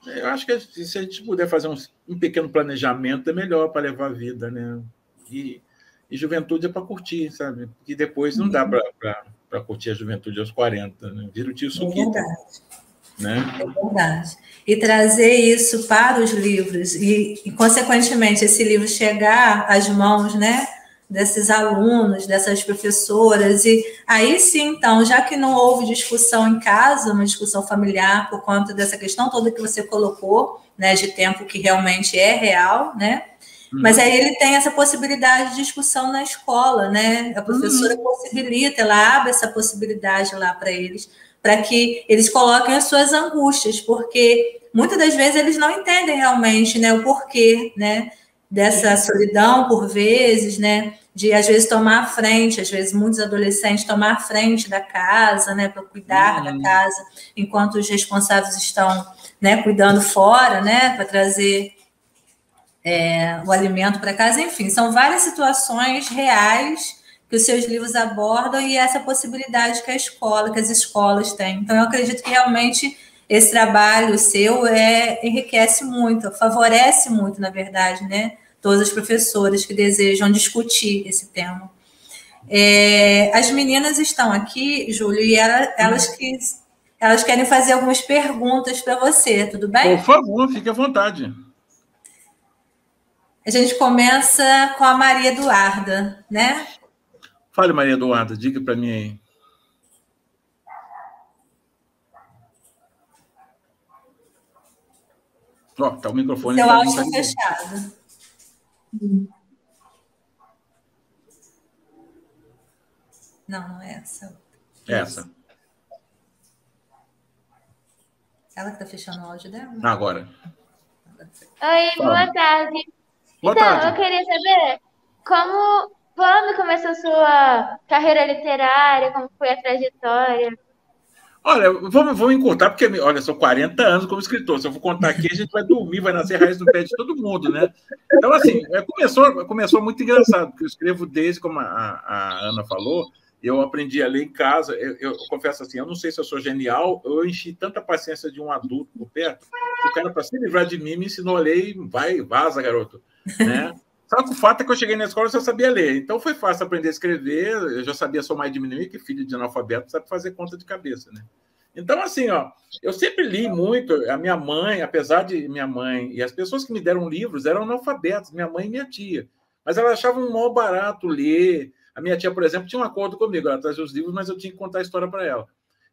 Eu acho que se a gente puder fazer um pequeno planejamento, é melhor para levar a vida, né? E juventude é para curtir, sabe? Porque depois não dá para curtir a juventude aos 40, né? Vira o tio Suquita. É verdade. Né? É verdade. E trazer isso para os livros e, consequentemente, esse livro chegar às mãos, né, desses alunos, dessas professoras, e aí sim, então, já que não houve discussão em casa, uma discussão familiar por conta dessa questão toda que você colocou, né, de tempo que realmente é real, né, mas aí ele tem essa possibilidade de discussão na escola, né, a professora possibilita, ela abre essa possibilidade lá para eles, para que eles coloquem as suas angústias, porque muitas das vezes eles não entendem realmente, né, o porquê, né, dessa solidão por vezes, né, de às vezes tomar a frente, às vezes muitos adolescentes tomar a frente da casa, né, para cuidar da casa, enquanto os responsáveis estão, né, cuidando fora, né, para trazer o alimento para casa, enfim, são várias situações reais que os seus livros abordam e essa possibilidade que que as escolas têm. Então, eu acredito que realmente esse trabalho seu enriquece muito, favorece muito, na verdade, né? Todas as professoras que desejam discutir esse tema. As meninas estão aqui, Júlio, e elas querem fazer algumas perguntas para você, tudo bem? Por favor, fique à vontade. A gente começa com a Maria Eduarda, né? Fale, Maria Eduarda, diga para mim aí. Ó, tá o microfone. Seu áudio está fechado. Não é essa. Essa. Ela que está fechando o áudio dela? Agora. Oi, boa tarde. Boa tarde. Eu queria saber quando começou a sua carreira literária, como foi a trajetória? Olha, vamos encurtar, porque, olha, são 40 anos como escritor. Se eu for contar aqui, a gente vai dormir, vai nascer raiz no pé de todo mundo, né? Então, assim, começou muito engraçado, porque eu escrevo desde, como a Ana falou, eu aprendi a ler em casa. Eu confesso assim, eu não sei se eu sou genial, eu enchi tanta paciência de um adulto por perto, que o cara, para se livrar de mim, me ensinou a ler e vaza, garoto, né? Só que o fato é que eu cheguei na escola e já sabia ler. Então foi fácil aprender a escrever, eu já sabia somar e diminuir, que filho de analfabeto sabe fazer conta de cabeça, né? Então, assim, ó, eu sempre li muito. A minha mãe, apesar de minha mãe, e as pessoas que me deram livros eram analfabetos, minha mãe e minha tia. Mas elas achavam um mal barato ler. A minha tia, por exemplo, tinha um acordo comigo, ela trazia os livros, mas eu tinha que contar a história para ela.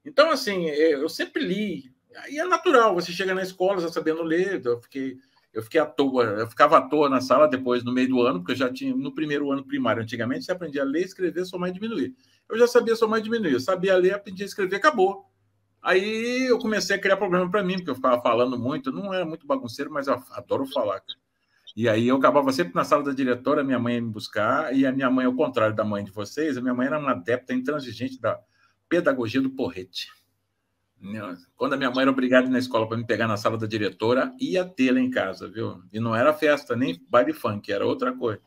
Então, assim, eu sempre li. E é natural, você chega na escola já sabendo ler. Eu fiquei à toa, eu ficava à toa na sala depois, no meio do ano, porque eu já tinha, no primeiro ano primário, antigamente, você aprendia a ler, escrever, somar e diminuir. Eu já sabia somar e diminuir, eu sabia ler, aprendi a escrever, acabou. Aí eu comecei a criar problema para mim, porque eu ficava falando muito, não era muito bagunceiro, mas eu adoro falar. E aí eu acabava sempre na sala da diretora, minha mãe ia me buscar, e a minha mãe, ao contrário da mãe de vocês, a minha mãe era uma adepta intransigente da pedagogia do porrete. Quando a minha mãe era obrigada na escola para me pegar na sala da diretora, ia tê-la em casa, viu? E não era festa, nem baile funk, era outra coisa.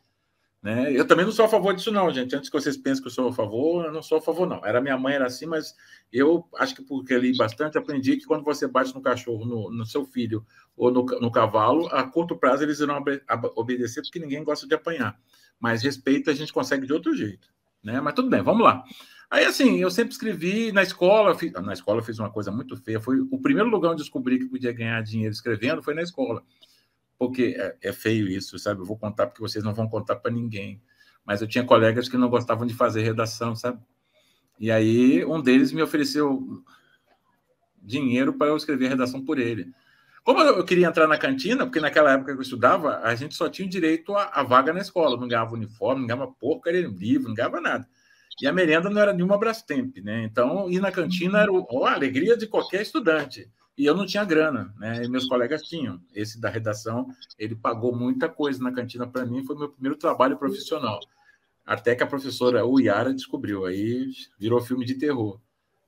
Né? Eu também não sou a favor disso, não, gente. Antes que vocês pensem que eu sou a favor, eu não sou a favor, não. Minha mãe era assim, mas eu acho que porque li bastante, aprendi que quando você bate no cachorro, no seu filho ou no cavalo, a curto prazo eles irão obedecer, porque ninguém gosta de apanhar. Mas respeito a gente consegue de outro jeito. Né? Mas tudo bem, vamos lá. Aí, assim, eu sempre escrevi na escola. Na escola eu fiz uma coisa muito feia. Foi o primeiro lugar onde eu descobri que podia ganhar dinheiro escrevendo, foi na escola. Porque é feio isso, sabe? Eu vou contar porque vocês não vão contar para ninguém. Mas eu tinha colegas que não gostavam de fazer redação, sabe? E aí um deles me ofereceu dinheiro para eu escrever a redação por ele. Como eu queria entrar na cantina, porque naquela época que eu estudava, a gente só tinha direito a vaga na escola. Não ganhava uniforme, não ganhava porcaria, livro, não ganhava nada. E a merenda não era nenhuma Brastemp, né? Então, ir na cantina era a alegria de qualquer estudante. E eu não tinha grana, né? E meus colegas tinham. Esse da redação, ele pagou muita coisa na cantina para mim, foi meu primeiro trabalho profissional. Até que a professora Uyara descobriu, aí virou filme de terror,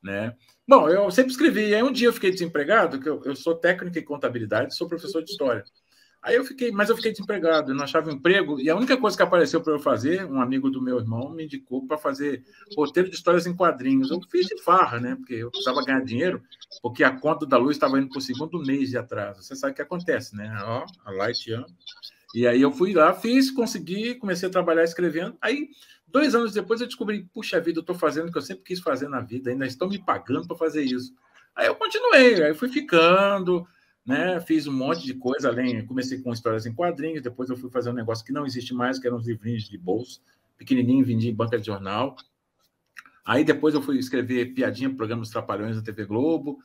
né? Bom, eu sempre escrevi. Aí um dia eu fiquei desempregado, que eu sou técnico em contabilidade, sou professor de história. Aí eu fiquei desempregado, eu não achava emprego, e a única coisa que apareceu para eu fazer, um amigo do meu irmão me indicou para fazer roteiro de histórias em quadrinhos. Eu fiz de farra, né? Porque eu precisava ganhar dinheiro, porque a conta da luz estava indo para o segundo mês de atraso. Você sabe o que acontece, né? Ó, a Light Young. E aí eu fui lá, fiz, consegui, comecei a trabalhar escrevendo. Aí, 2 anos depois, eu descobri, puxa vida, eu estou fazendo o que eu sempre quis fazer na vida, ainda estão me pagando para fazer isso. Aí eu continuei, aí fui ficando, né? Fiz um monte de coisa, além, comecei com histórias em quadrinhos, depois eu fui fazer um negócio que não existe mais, que eram uns livrinhos de bolso, pequenininho, vendia em banca de jornal. Aí depois eu fui escrever piadinha, programa dos Trapalhões na TV Globo,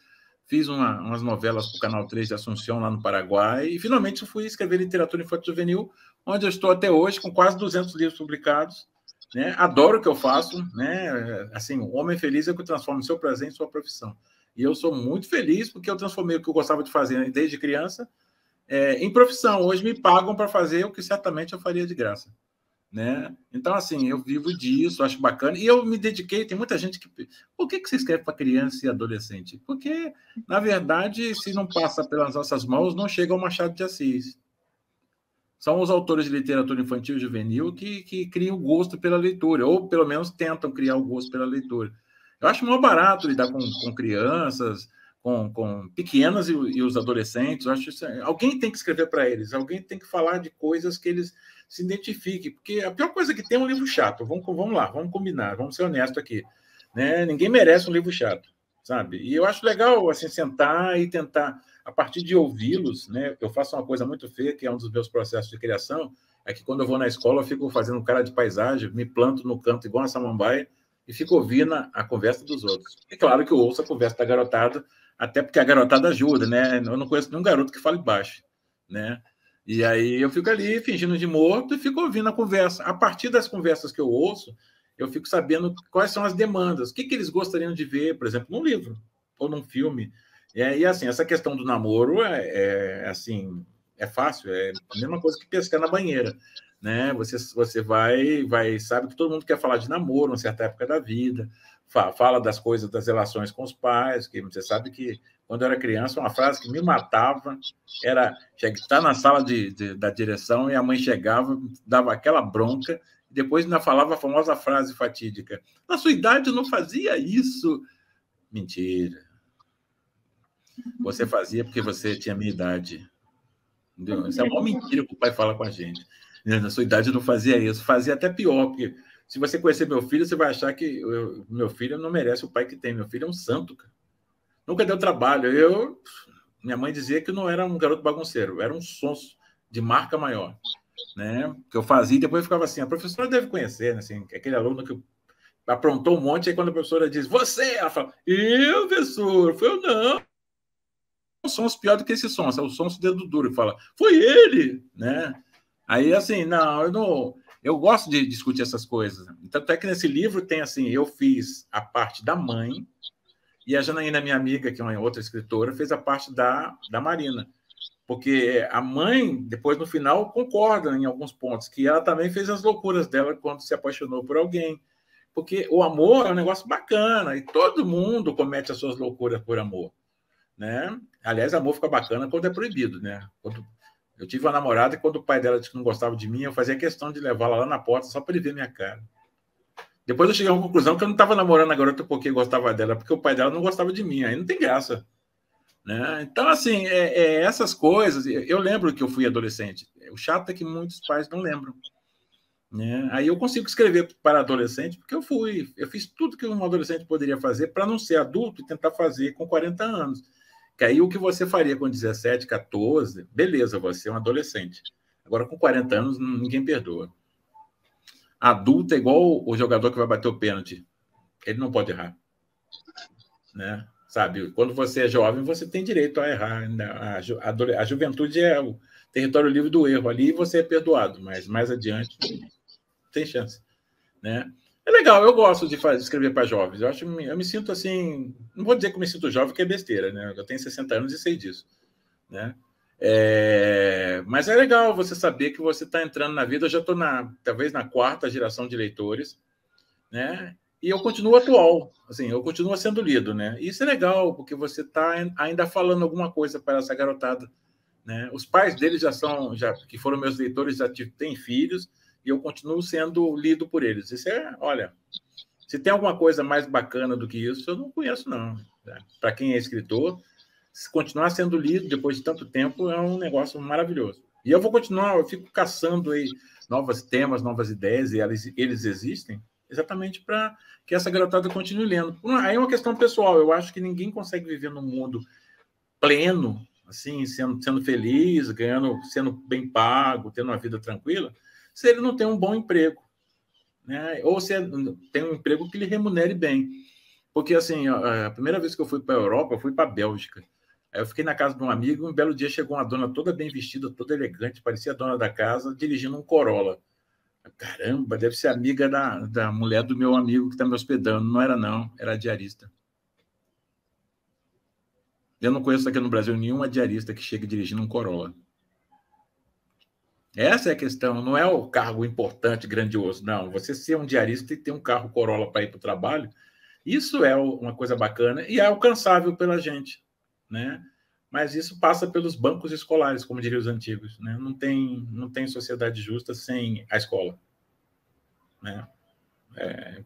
fiz umas novelas para o Canal 3 de Assunção, lá no Paraguai, e finalmente eu fui escrever literatura infantil juvenil, onde eu estou até hoje, com quase 200 livros publicados, né? Adoro o que eu faço, né? Assim, o homem feliz é o que transforma o seu prazer em sua profissão. E eu sou muito feliz porque eu transformei o que eu gostava de fazer desde criança em profissão. Hoje me pagam para fazer o que certamente eu faria de graça, né? Então, assim, eu vivo disso, acho bacana. E eu me dediquei, tem muita gente que... Por que você escreve para criança e adolescente? Porque, na verdade, se não passa pelas nossas mãos, não chega ao Machado de Assis. São os autores de literatura infantil e juvenil que criam o gosto pela leitura, ou pelo menos tentam criar o gosto pela leitura. Eu acho muito barato lidar com crianças, com pequenas e os adolescentes. Eu acho isso, alguém tem que escrever para eles, alguém tem que falar de coisas que eles se identifiquem, porque a pior coisa que tem é um livro chato. Vamos lá, vamos combinar, vamos ser honestos aqui, né? Ninguém merece um livro chato, sabe? E eu acho legal assim, sentar e tentar, a partir de ouvi-los, né? Eu faço uma coisa muito feia, que é um dos meus processos de criação, é que quando eu vou na escola, eu fico fazendo cara de paisagem, me planto no canto igual uma samambaia e fico ouvindo a conversa dos outros. É claro que eu ouço a conversa da garotada, até porque a garotada ajuda, né? Eu não conheço nenhum garoto que fale baixo, né? E aí eu fico ali fingindo de morto e fico ouvindo a conversa. A partir das conversas que eu ouço, eu fico sabendo quais são as demandas, o que eles gostariam de ver, por exemplo, num livro ou num filme. E assim, essa questão do namoro assim, é fácil, é a mesma coisa que pescar na banheira, né? Você vai, sabe que todo mundo quer falar de namoro, uma certa época da vida, fala das coisas, das relações com os pais, que você sabe que quando eu era criança, uma frase que me matava era estar na sala da direção e a mãe chegava, dava aquela bronca, e depois ainda falava a famosa frase fatídica: na sua idade eu não fazia isso. Mentira. Você fazia porque você tinha a minha idade. Entendeu? Isso é uma mentira que o pai fala com a gente. Na sua idade eu não fazia isso. Fazia até pior, porque se você conhecer meu filho, você vai achar que meu filho não merece o pai que tem. Meu filho é um santo, cara. Nunca deu trabalho. Minha mãe dizia que eu não era um garoto bagunceiro, era um sonso de marca maior, né? Que eu fazia e depois ficava assim. A professora deve conhecer, né? Assim, aquele aluno que aprontou um monte, aí quando a professora diz, você, ela fala, eu, professor, foi eu não. Sons pior do que esse som, é o som do dedo duro, e fala, foi ele, né? Aí, assim, eu gosto de discutir essas coisas. Tanto é que nesse livro tem, assim, eu fiz a parte da mãe, e a Janaína, minha amiga, que é uma outra escritora, fez a parte da Marina. Porque a mãe, depois, no final, concorda em alguns pontos, que ela também fez as loucuras dela quando se apaixonou por alguém. Porque o amor é um negócio bacana, e todo mundo comete as suas loucuras por amor, né? Aliás, amor fica bacana quando é proibido, né? Eu tive uma namorada e quando o pai dela disse que não gostava de mim, eu fazia questão de levá-la lá na porta só para ele ver minha cara. Depois eu cheguei a uma conclusão que eu não estava namorando a garota porque gostava dela, porque o pai dela não gostava de mim. Aí não tem graça, né? Então, assim, essas coisas... Eu lembro que eu fui adolescente. O chato é que muitos pais não lembram, né? Aí eu consigo escrever para adolescente, porque eu fiz tudo que um adolescente poderia fazer para não ser adulto e tentar fazer com 40 anos. Que aí o que você faria com 17, 14, beleza, você é um adolescente. Agora, com 40 anos, ninguém perdoa. Adulto é igual o jogador que vai bater o pênalti. Ele não pode errar, né? Sabe, quando você é jovem, você tem direito a errar. A juventude é o território livre do erro. Ali você é perdoado, mas mais adiante tem chance, né? É legal, eu gosto de escrever para jovens. Eu me sinto assim, não vou dizer que eu me sinto jovem, que é besteira, né? Eu tenho 60 anos e sei disso, né? Mas é legal você saber que você está entrando na vida. Eu já estou talvez na 4ª geração de leitores, né? E eu continuo atual, assim, eu continuo sendo lido, né? E isso é legal, porque você está ainda falando alguma coisa para essa garotada, né? Os pais deles que foram meus leitores, já têm filhos, e eu continuo sendo lido por eles. Isso olha, se tem alguma coisa mais bacana do que isso, eu não conheço, não. Para quem é escritor, se continuar sendo lido depois de tanto tempo, é um negócio maravilhoso. E eu vou continuar, eu fico caçando aí novos temas, novas ideias, e eles existem, exatamente para que essa garotada continue lendo. Aí é uma questão pessoal. Eu acho que ninguém consegue viver num mundo pleno, assim, sendo feliz, sendo bem pago, tendo uma vida tranquila, se ele não tem um bom emprego, né? Ou se tem um emprego que lhe remunere bem. Porque, assim, a primeira vez que eu fui para a Europa, eu fui para a Bélgica. Aí eu fiquei na casa de um amigo, e um belo dia chegou uma dona toda bem vestida, toda elegante, parecia a dona da casa, dirigindo um Corolla. Caramba, deve ser amiga da mulher do meu amigo que está me hospedando. Não era, não. Era diarista. Eu não conheço aqui no Brasil nenhuma diarista que chegue dirigindo um Corolla. Essa é a questão. Não é o cargo importante, grandioso. Não. Você ser um diarista e ter um carro Corolla para ir para o trabalho, isso é uma coisa bacana e é alcançável pela gente, né? Mas isso passa pelos bancos escolares, como diriam os antigos, né? Não tem sociedade justa sem a escola, né?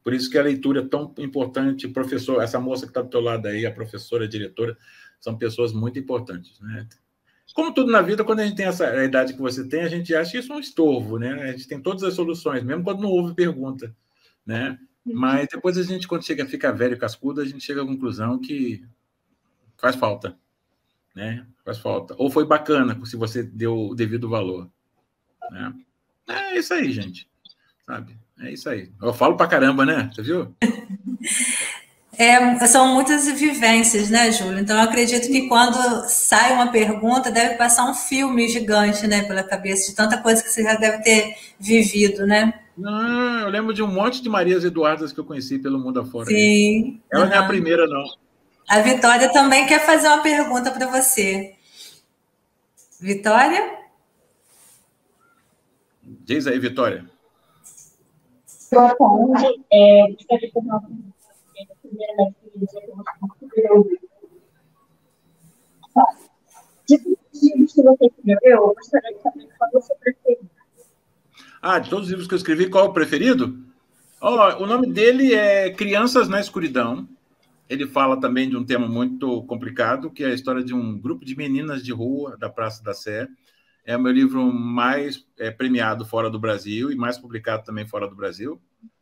Por isso que a leitura é tão importante. Professor, essa moça que está do teu lado aí, a professora, a diretora, são pessoas muito importantes, né? Como tudo na vida, quando a gente tem a idade que você tem, a gente acha isso um estorvo, né? A gente tem todas as soluções, mesmo quando não houve pergunta, né? Mas depois a gente, quando fica velho e cascudo, a gente chega à conclusão que faz falta, né? Faz falta. Ou foi bacana, se você deu o devido valor, né? É isso aí, gente. Sabe? É isso aí. Eu falo pra caramba, né? Você viu? São muitas vivências, né, Júlio? Então, eu acredito que quando sai uma pergunta, deve passar um filme gigante, né, pela cabeça, de tanta coisa que você já deve ter vivido, né? Não, eu lembro de um monte de Marias Eduardas que eu conheci pelo mundo afora. Sim. Ela não é a primeira, não. A Vitória também quer fazer uma pergunta para você. Vitória? Diz aí, Vitória. Boa tarde. Gostaria de fazer uma pergunta. Primeiramente, queria dizer que eu gosto muito de ler o livro. De todos os livros que você escreveu, eu gostaria de saber qual é o seu preferido. De todos os livros que eu escrevi, qual é o preferido? O nome dele é Crianças na Escuridão. Ele fala também de um tema muito complicado, que é a história de um grupo de meninas de rua da Praça da Sé. É o meu livro mais premiado fora do Brasil e mais publicado também fora do Brasil,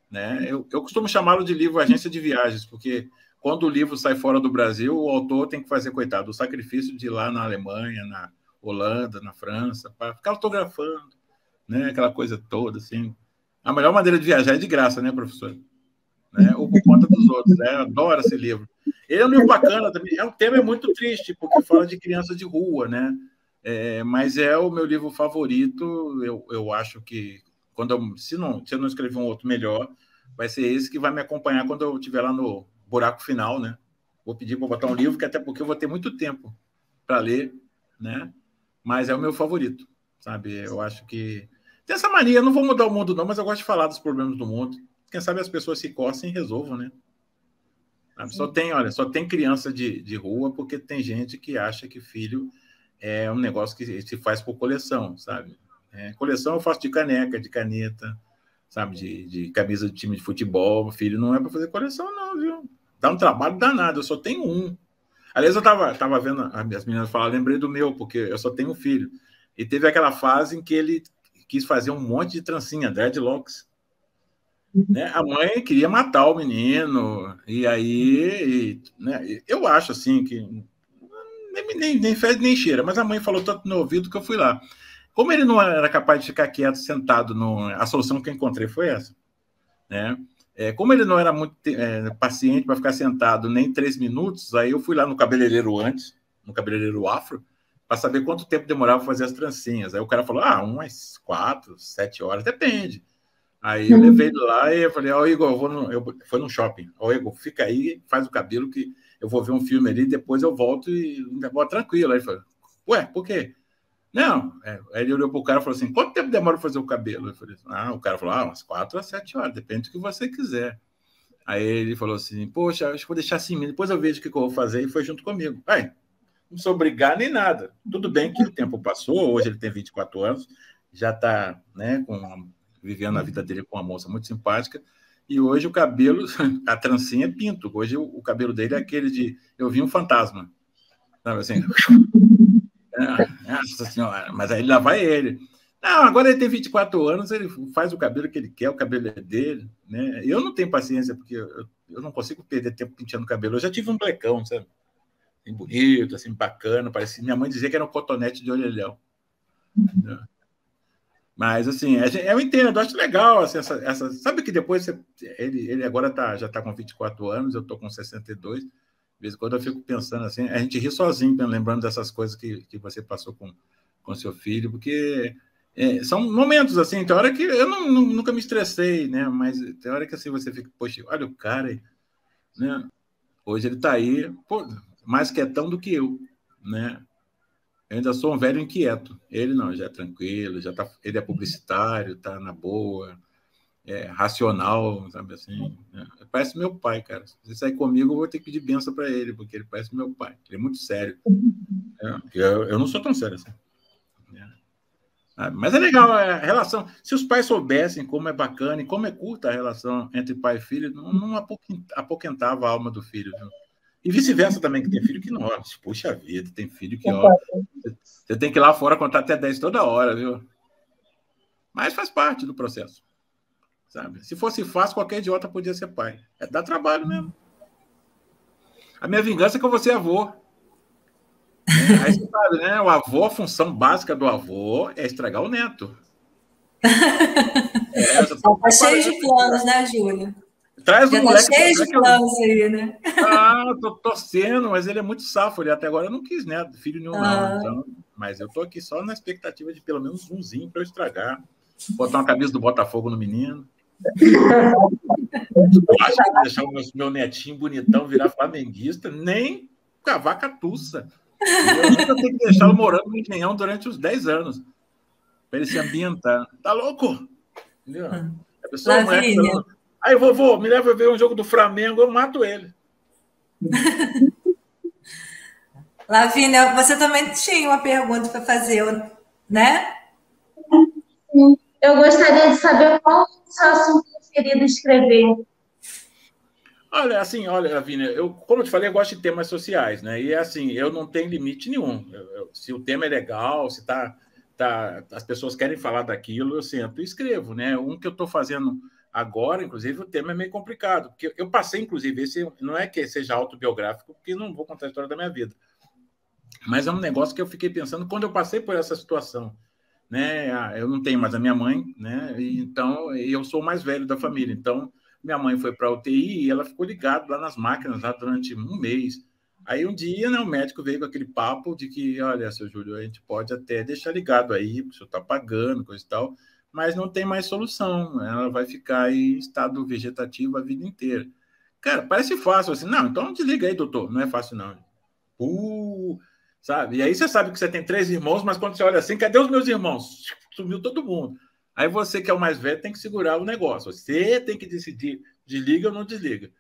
né? Eu costumo chamá-lo de livro agência de viagens, porque quando o livro sai fora do Brasil, o autor tem que fazer, coitado, o sacrifício de ir lá na Alemanha, na Holanda, na França, para ficar autografando, né? Aquela coisa toda, assim. A melhor maneira de viajar é de graça, né, professor? Né? Ou por conta dos outros, né? Eu adoro esse livro. Ele é um livro bacana também. O tema é muito triste, porque fala de crianças de rua, né? Mas é o meu livro favorito. Eu acho que se eu não escrever um outro melhor, vai ser esse que vai me acompanhar quando eu estiver lá no buraco final, né? Vou pedir para botar um livro, que até porque eu vou ter muito tempo para ler, né? Mas é o meu favorito, sabe? Eu acho que tem essa mania. Eu não vou mudar o mundo, não, mas eu gosto de falar dos problemas do mundo. Quem sabe as pessoas se coçem e resolvam, né? Só tem criança de rua porque tem gente que acha que filho é um negócio que se faz por coleção, sabe? Coleção eu faço de caneca, de caneta, sabe? De camisa de time de futebol. Filho não é para fazer coleção, não, viu? Dá um trabalho danado. Eu só tenho um. Aliás, eu tava vendo as meninas falar, lembrei do meu, porque eu só tenho um filho. E teve aquela fase em que ele quis fazer um monte de trancinha, dreadlocks. Né? A mãe queria matar o menino, e aí, né, eu acho assim que nem fede nem cheira, mas a mãe falou tanto no ouvido que eu fui lá. Como ele não era capaz de ficar quieto, sentado, a solução que eu encontrei foi essa. Né? Como ele não era muito paciente para ficar sentado nem 3 minutos, aí eu fui lá no cabeleireiro antes, no cabeleireiro afro, para saber quanto tempo demorava para fazer as trancinhas. Aí o cara falou, umas 4, 7 horas, depende. Aí eu levei ele lá e eu falei, Igor, foi no shopping. Igor, fica aí, faz o cabelo que eu vou ver um filme ali, depois eu volto e ainda vou tranquilo. Aí ele falou, ué, por quê? Não. Aí ele olhou para o cara e falou assim, quanto tempo demora para fazer o cabelo? Eu falei, o cara falou, umas 4 a 7 horas, depende do que você quiser. Aí ele falou assim, poxa, acho que vou deixar assim, depois eu vejo o que eu vou fazer, e foi junto comigo. Aí, não sou obrigar nem nada. Tudo bem que o tempo passou, hoje ele tem 24 anos, já está, né, vivendo a vida dele com uma moça muito simpática, e hoje o cabelo, a trancinha é pinto. Hoje o cabelo dele é aquele de eu vi um fantasma. Sabe assim? Nossa senhora, mas aí lá vai ele. Não, agora ele tem 24 anos, ele faz o cabelo que ele quer, o cabelo é dele. Né? Eu não tenho paciência, porque eu não consigo perder tempo penteando o cabelo. Eu já tive um blecão, sabe? Assim, bonito, assim, bacana. Parecia, minha mãe dizia que era um cotonete de orelhão. Mas, assim, eu entendo, eu acho legal. Assim, sabe que depois ele agora já está com 24 anos, eu estou com 62. De vez em quando eu fico pensando assim, a gente ri sozinho, lembrando dessas coisas que você passou com seu filho, porque são momentos assim, tem hora que eu nunca me estressei, né? Mas tem hora que assim você fica, poxa, olha o cara, né? Hoje ele está aí, pô, mais quietão do que eu, né? Eu ainda sou um velho inquieto. Ele não, já é tranquilo, ele é publicitário, está na boa, racional, sabe assim. Né? Parece meu pai, cara. Se sair comigo, eu vou ter que pedir benção para ele, porque ele parece meu pai. Ele é muito sério. Eu não sou tão sério assim. Mas é legal a relação. Se os pais soubessem como é bacana e como é curta a relação entre pai e filho, não apoquentava a alma do filho. Viu? E vice-versa também, que tem filho que não, puxa vida, tem filho que, você tem que ir lá fora contar até 10 toda hora, viu? Mas faz parte do processo, sabe? Se fosse fácil, qualquer idiota podia ser pai. Dá trabalho mesmo. A minha vingança é que eu vou ser avô. Aí você sabe, né? O avô, a função básica do avô é estragar o neto. Tá cheio de planos, né, Júlio? Traz um moleque. Tá cheio de planos aí, né? Tô torcendo, mas ele é muito safo. Ele até agora não quis, né? Filho nenhum, não. Então, mas eu tô aqui só na expectativa de pelo menos umzinho para eu estragar. Botar uma camisa do Botafogo no menino. Acho que vou deixar o meu netinho bonitão virar flamenguista, nem cavar catuça. Eu nunca tenho que deixá-lo morando no Engenhão durante uns 10 anos. Para ele se ambientar. Tá louco? Entendeu? A pessoa aí, vovô, me leva a ver um jogo do Flamengo, eu mato ele. Lavínia, você também tinha uma pergunta para fazer, né? Eu gostaria de saber qual é o seu assunto preferido escrever. Olha, Lavínia, como eu te falei, eu gosto de temas sociais, né? E assim, eu não tenho limite nenhum. Se o tema é legal, se as pessoas querem falar daquilo, eu sento e escrevo, né? Um que eu estou fazendo agora, inclusive, o tema é meio complicado, porque eu passei, inclusive, esse não é que seja autobiográfico, porque não vou contar a história da minha vida, mas é um negócio que eu fiquei pensando quando eu passei por essa situação, né? Eu não tenho mais a minha mãe, né? Então, eu sou o mais velho da família, então minha mãe foi para a UTI e ela ficou ligada lá nas máquinas lá durante um mês. Aí um dia, né, o médico veio com aquele papo de que, olha, seu Júlio, a gente pode até deixar ligado aí, porque o senhor está pagando, coisa e tal, mas não tem mais solução. Ela vai ficar em estado vegetativo a vida inteira. Cara, parece fácil assim. Não, então desliga aí, doutor. Não é fácil, não. Sabe? E aí você sabe que você tem 3 irmãos, mas quando você olha assim, cadê os meus irmãos? Sumiu todo mundo. Aí você, que é o mais velho, tem que segurar o negócio. Você tem que decidir, desliga ou não desliga.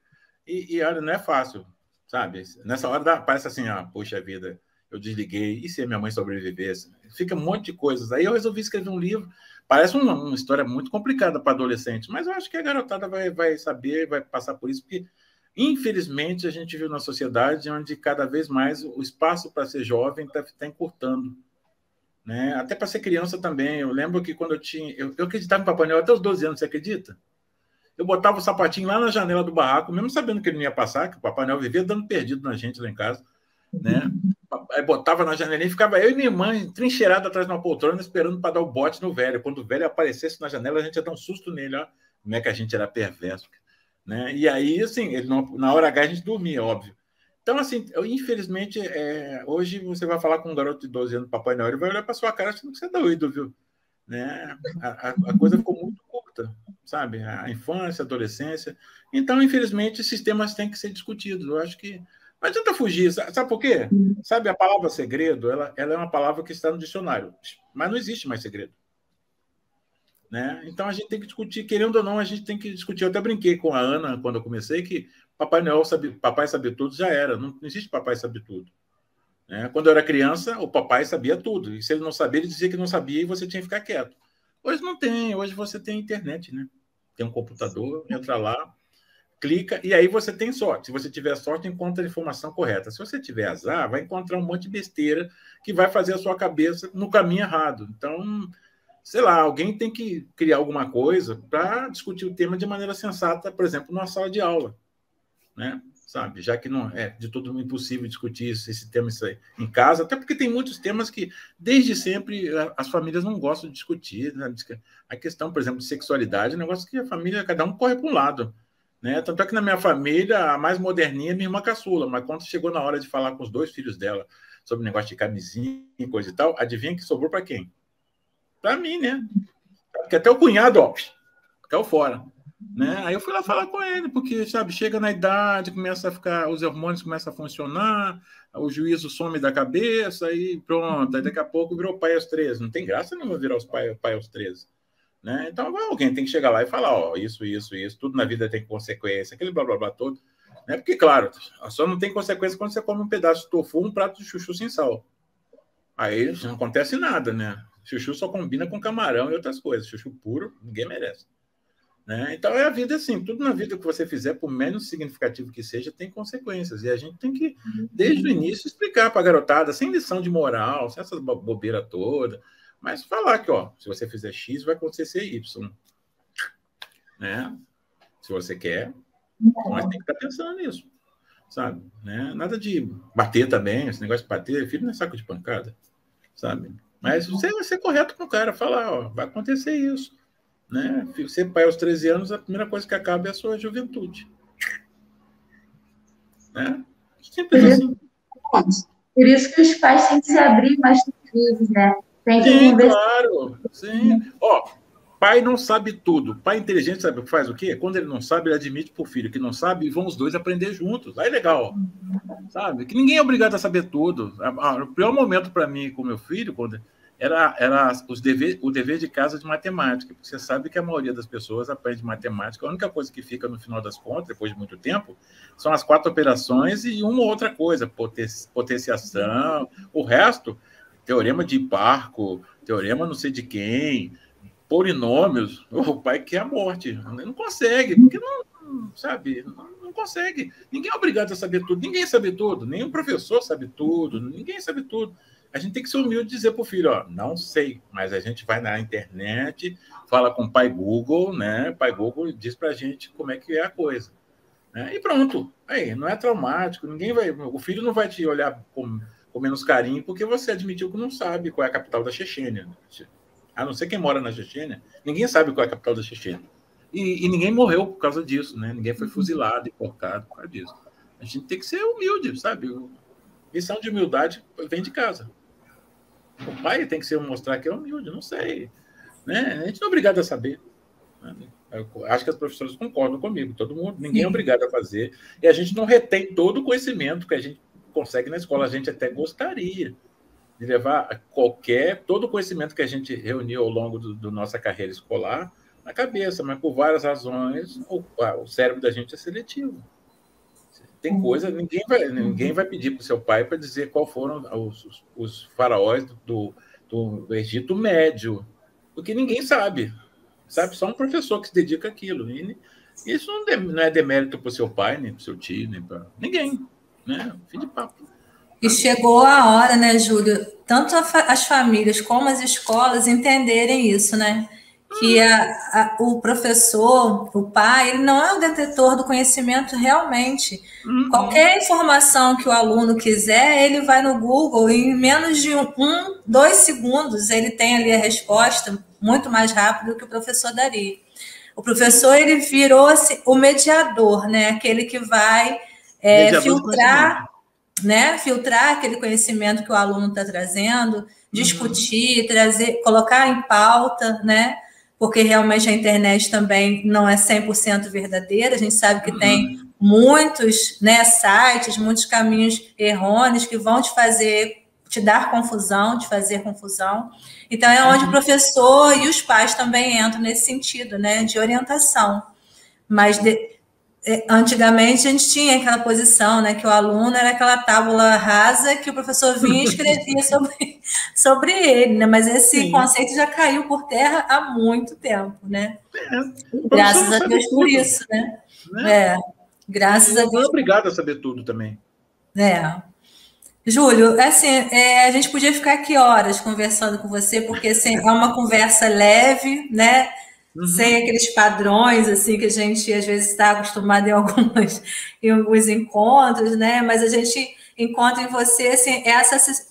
E olha, não é fácil, sabe? Nessa hora parece assim, poxa vida, eu desliguei. E se a minha mãe sobrevivesse? Fica um monte de coisas. Aí eu resolvi escrever um livro. Parece uma história muito complicada para adolescente, mas eu acho que a garotada vai saber, vai passar por isso, porque, infelizmente, a gente vive numa sociedade onde cada vez mais o espaço para ser jovem está encurtando. né? Até para ser criança também. Eu lembro que quando eu acreditava em Papai Noel até os 12 anos, você acredita? Eu botava o sapatinho lá na janela do barraco, mesmo sabendo que ele não ia passar, que o Papai Noel vivia dando perdido na gente lá em casa, né? Aí botava na janelinha e ficava eu e minha mãe trincheirada atrás de uma poltrona esperando para dar o bote no velho. Quando o velho aparecesse na janela, a gente ia dar um susto nele, ó. Como é que a gente era perverso, né? E aí, assim, ele não, na hora H a gente dormia, óbvio. Então, assim, infelizmente, hoje você vai falar com um garoto de 12 anos, Papai Noel, ele vai olhar para sua cara achando que você é doido, viu? Né? A coisa ficou muito curta, sabe? A infância, a adolescência. Então, infelizmente, esses temas têm que ser discutidos. Eu acho que não adianta fugir. Sabe por quê? Sabe, a palavra segredo, ela é uma palavra que está no dicionário, mas não existe mais segredo. Né? Então, a gente tem que discutir, querendo ou não, a gente tem que discutir. Eu até brinquei com a Ana, quando eu comecei, que Papai Noel sabe, Papai sabe tudo, já era. Não existe Papai sabe tudo. Né? Quando eu era criança, o papai sabia tudo. E se ele não sabia, ele dizia que não sabia e você tinha que ficar quieto. Hoje não tem. Hoje você tem internet, né? Tem um computador, entra lá, clica, e aí você tem sorte. Se você tiver sorte, encontra a informação correta. Se você tiver azar, vai encontrar um monte de besteira que vai fazer a sua cabeça no caminho errado. Então, sei lá, alguém tem que criar alguma coisa para discutir o tema de maneira sensata, por exemplo, numa sala de aula, né? Sabe? Já que não é de todo impossível discutir esse tema isso aí, em casa, até porque tem muitos temas que, desde sempre, as famílias não gostam de discutir. Né? A questão, por exemplo, de sexualidade é um negócio que a família, cada um corre para um lado. Né? Tanto é que na minha família, a mais moderninha é minha irmã caçula, mas quando chegou na hora de falar com os 2 filhos dela sobre o negócio de camisinha e coisa e tal, adivinha que sobrou para quem? Para mim, né? Porque até o cunhado, ó, caiu fora. Né? Aí eu fui lá falar com ele, porque, sabe, chega na idade, começa a ficar, os hormônios começam a funcionar, o juízo some da cabeça, aí pronto, aí daqui a pouco virou pai aos 13. Não tem graça nenhuma virar os pai aos 13. Né? Então, alguém tem que chegar lá e falar, ó, isso, tudo na vida tem consequência, aquele blá, blá, blá todo. Né? Porque, claro, só não tem consequência quando você come um pedaço de tofu, um prato de chuchu sem sal. Aí não acontece nada, né? Chuchu só combina com camarão e outras coisas. Chuchu puro, ninguém merece. Né? Então, é a vida assim, tudo na vida que você fizer, por menos significativo que seja, tem consequências. E a gente tem que, desde o início, explicar para a garotada, sem lição de moral, sem essa bobeira toda, mas falar que, ó, se você fizer X, vai acontecer Y. Né? Se você quer, mas tem que estar pensando nisso. Sabe? Né? Nada de bater também, esse negócio de bater, filho não é saco de pancada. Sabe? Mas você vai ser correto com o cara, falar, ó, vai acontecer isso. Né? Ser pai aos 13 anos, a primeira coisa que acaba é a sua juventude. Né? Simples assim. Por isso que os pais têm que se abrir mais para os filhos, né? Tem que Sim, claro. Sim. Ó, pai não sabe tudo. Pai inteligente sabe o que faz o quê? Quando ele não sabe, ele admite para o filho que não sabe e vão os dois aprender juntos. Aí é legal. Sabe? Que ninguém é obrigado a saber tudo. O pior momento para mim com meu filho, quando era o dever de casa de matemática. Você sabe que a maioria das pessoas aprende matemática. A única coisa que fica no final das contas, depois de muito tempo, são as 4 operações e uma outra coisa, potenciação. O resto, teorema de Hiparco, teorema não sei de quem, polinômios. O pai quer a morte. Não consegue, porque não sabe, não consegue. Ninguém é obrigado a saber tudo. Ninguém sabe tudo. Nenhum professor sabe tudo. Ninguém sabe tudo. A gente tem que ser humilde e dizer para o filho, ó, não sei, mas a gente vai na internet, fala com o pai Google, né? O pai Google diz para a gente como é que é a coisa. Né? E pronto. Aí, não é traumático, o filho não vai te olhar com menos carinho porque você admitiu que não sabe qual é a capital da Chechênia. A não ser quem mora na Chechênia, ninguém sabe qual é a capital da Chechênia. E ninguém morreu por causa disso, né? Ninguém foi fuzilado e enforcado por causa disso. A gente tem que ser humilde, sabe? Lição de humildade vem de casa. O pai tem que mostrar que é humilde, não sei. Né? A gente não é obrigado a saber. Né? Eu acho que as professoras concordam comigo, todo mundo, ninguém é obrigado a fazer. E a gente não retém todo o conhecimento que a gente consegue na escola. A gente até gostaria de levar todo o conhecimento que a gente reuniu ao longo da nossa carreira escolar na cabeça, mas por várias razões o cérebro da gente é seletivo. Tem coisa, ninguém vai pedir para o seu pai para dizer qual foram os faraós do Egito Médio, porque ninguém sabe. Sabe só um professor que se dedica àquilo. E isso não é demérito para o seu pai, nem para o seu tio, nem para ninguém. Né? Fim de papo. E chegou a hora, né, Júlio, tanto as famílias como as escolas entenderem isso, né? Que o professor, o pai, ele não é o detetor do conhecimento realmente. Qualquer informação que o aluno quiser, ele vai no Google e em menos de 2 segundos ele tem ali a resposta muito mais rápido do que o professor daria. O professor, ele virou assim, o mediador, né? Aquele que vai filtrar aquele conhecimento que o aluno está trazendo, discutir, colocar em pauta, né? Porque realmente a internet também não é 100% verdadeira, a gente sabe que tem muitos, né, sites, muitos caminhos errôneos que vão te dar confusão, te fazer confusão. Então, é onde o professor e os pais também entram nesse sentido, né, de orientação. Mas antigamente a gente tinha aquela posição, né, que o aluno era aquela tábula rasa que o professor vinha e escrevia sobre ele, né? Mas esse conceito já caiu por terra há muito tempo, né? Graças a Deus por isso, né? Graças a Deus. Não é obrigado a saber tudo também. Júlio, assim, a gente podia ficar aqui horas conversando com você, porque assim, é uma conversa leve, né? Sem aqueles padrões assim que a gente às vezes está acostumado em alguns encontros, né? Mas a gente encontra em você assim,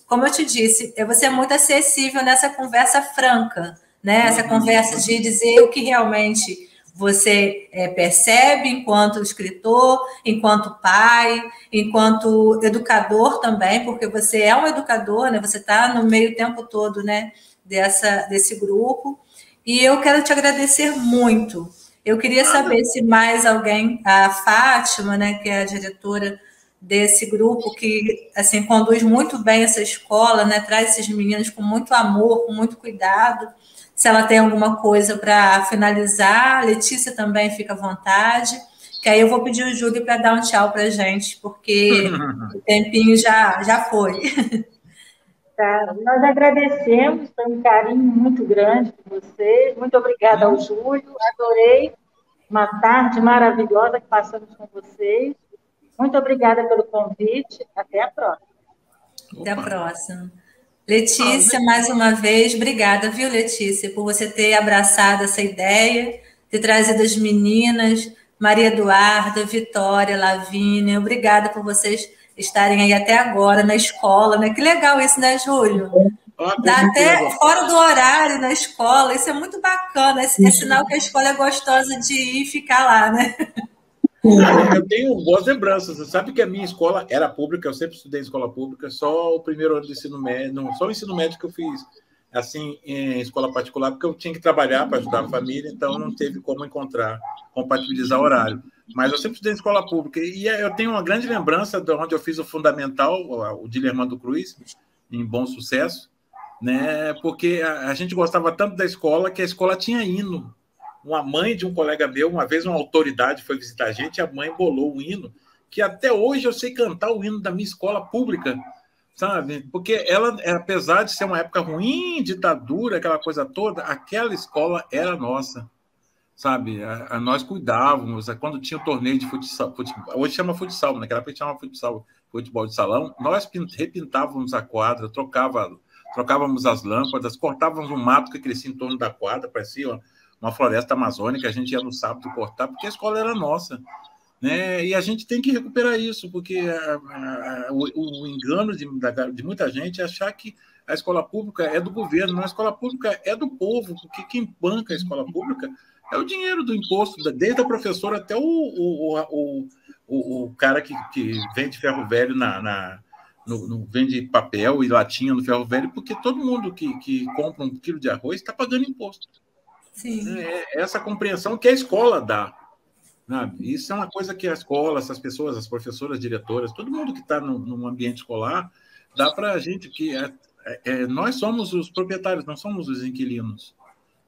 como eu te disse, você é muito acessível nessa conversa franca, né? Essa conversa de dizer o que realmente você percebe enquanto escritor, enquanto pai, enquanto educador também, porque você é um educador, né? Você está no meio o tempo todo, né? Desse grupo. E eu quero te agradecer muito. Eu queria saber se mais alguém, a Fátima, né, que é a diretora desse grupo, que assim conduz muito bem essa escola, né, traz esses meninos com muito amor, com muito cuidado. Se ela tem alguma coisa para finalizar, a Letícia também fica à vontade, que aí eu vou pedir o Júlio para dar um tchau para a gente, porque o tempinho já foi. Tá, nós agradecemos, foi um carinho muito grande por vocês. Muito obrigada ao Júlio, adorei uma tarde maravilhosa que passamos com vocês. Muito obrigada pelo convite, até a próxima. Até a próxima. Letícia, mais uma vez, obrigada, viu, Letícia, por você ter abraçado essa ideia, ter trazido as meninas, Maria Eduarda, Vitória, Lavínia, obrigada por vocês estarem aí até agora na escola, né? Que legal isso, né, Júlio? Dá até fora do horário na escola, isso é muito bacana, é sinal que a escola é gostosa de ir e ficar lá, né? Eu tenho boas lembranças. Você sabe que a minha escola era pública, eu sempre estudei em escola pública, só o primeiro ano do ensino médio, só o ensino médio que eu fiz assim em escola particular, porque eu tinha que trabalhar para ajudar a família, então não teve como compatibilizar horário. Mas eu sempre estudei em escola pública e eu tenho uma grande lembrança de onde eu fiz o fundamental, o Dilermando Cruz, em Bom Sucesso, né? Porque a gente gostava tanto da escola que a escola tinha hino. Uma mãe de um colega meu, uma vez uma autoridade foi visitar a gente, e a mãe bolou um hino, que até hoje eu sei cantar o hino da minha escola pública, sabe? Porque ela, apesar de ser uma época ruim, ditadura, aquela coisa toda, aquela escola era nossa, sabe? Nós cuidávamos, quando tinha o torneio de futsal, hoje chama futsal, naquela época chama futsal, futebol de salão, nós repintávamos a quadra, trocávamos as lâmpadas, cortávamos um mato que crescia em torno da quadra, parecia uma floresta amazônica, a gente ia no sábado cortar, porque a escola era nossa, né? E a gente tem que recuperar isso, porque o engano de muita gente é achar que a escola pública é do governo, não, a escola pública é do povo, porque quem banca a escola pública é o dinheiro do imposto, desde a professora até o cara que vende ferro velho vende papel e latinha no ferro velho, porque todo mundo que compra 1 quilo de arroz está pagando imposto. Sim. Essa compreensão que a escola dá. Sabe? Isso é uma coisa que a escola, essas pessoas, as professoras, diretoras, todo mundo que está no ambiente escolar, dá para a gente que nós somos os proprietários, não somos os inquilinos.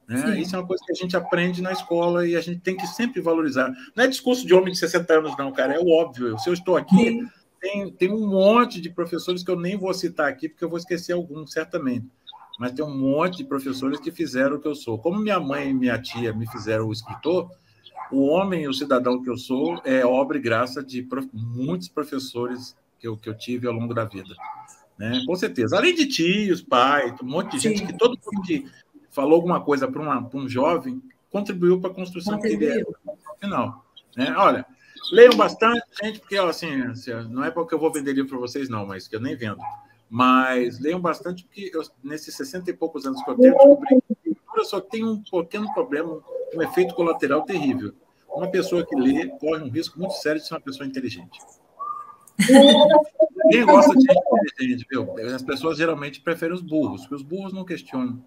Né? Isso é uma coisa que a gente aprende na escola e a gente tem que sempre valorizar. Não é discurso de homem de 60 anos, não, cara, é o óbvio. Se eu estou aqui, tem um monte de professores que eu nem vou citar aqui, porque eu vou esquecer alguns, certamente. Mas tem um monte de professores que fizeram o que eu sou. Como minha mãe e minha tia me fizeram o escritor, o homem, o cidadão que eu sou, é obra e graça de muitos professores que eu tive ao longo da vida. Né? Com certeza. Além de tios, pai, um monte de gente, que todo mundo que falou alguma coisa para um jovem contribuiu para a construção que ele é no final. Né? Olha, leiam bastante, gente, porque assim, não é porque eu vou vender livro para vocês, não, mas que eu nem vendo. Mas leiam bastante, porque nesses 60 e poucos anos que eu tenho, eu descobri que a leitura só tem um pequeno problema, um efeito colateral terrível. Uma pessoa que lê corre um risco muito sério de ser uma pessoa inteligente. Ninguém gosta de gente inteligente, viu? As pessoas geralmente preferem os burros, porque os burros não questionam.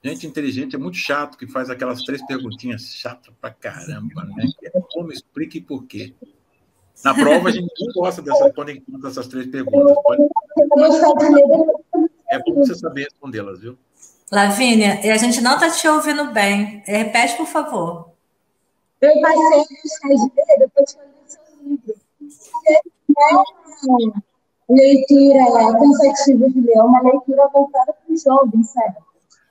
Gente inteligente é muito chato, que faz aquelas 3 perguntinhas chatas pra caramba, né? Como, explique por quê. Na prova, a gente não gosta quando encontra essas 3 perguntas. É bom você saber respondê-las, viu? Lavínia, a gente não está te ouvindo bem. Repete, por favor. Eu passei no estágio depois que eu li o seu livro. Não é uma leitura cansativa de ler, é uma leitura voltada para os jovens, sabe?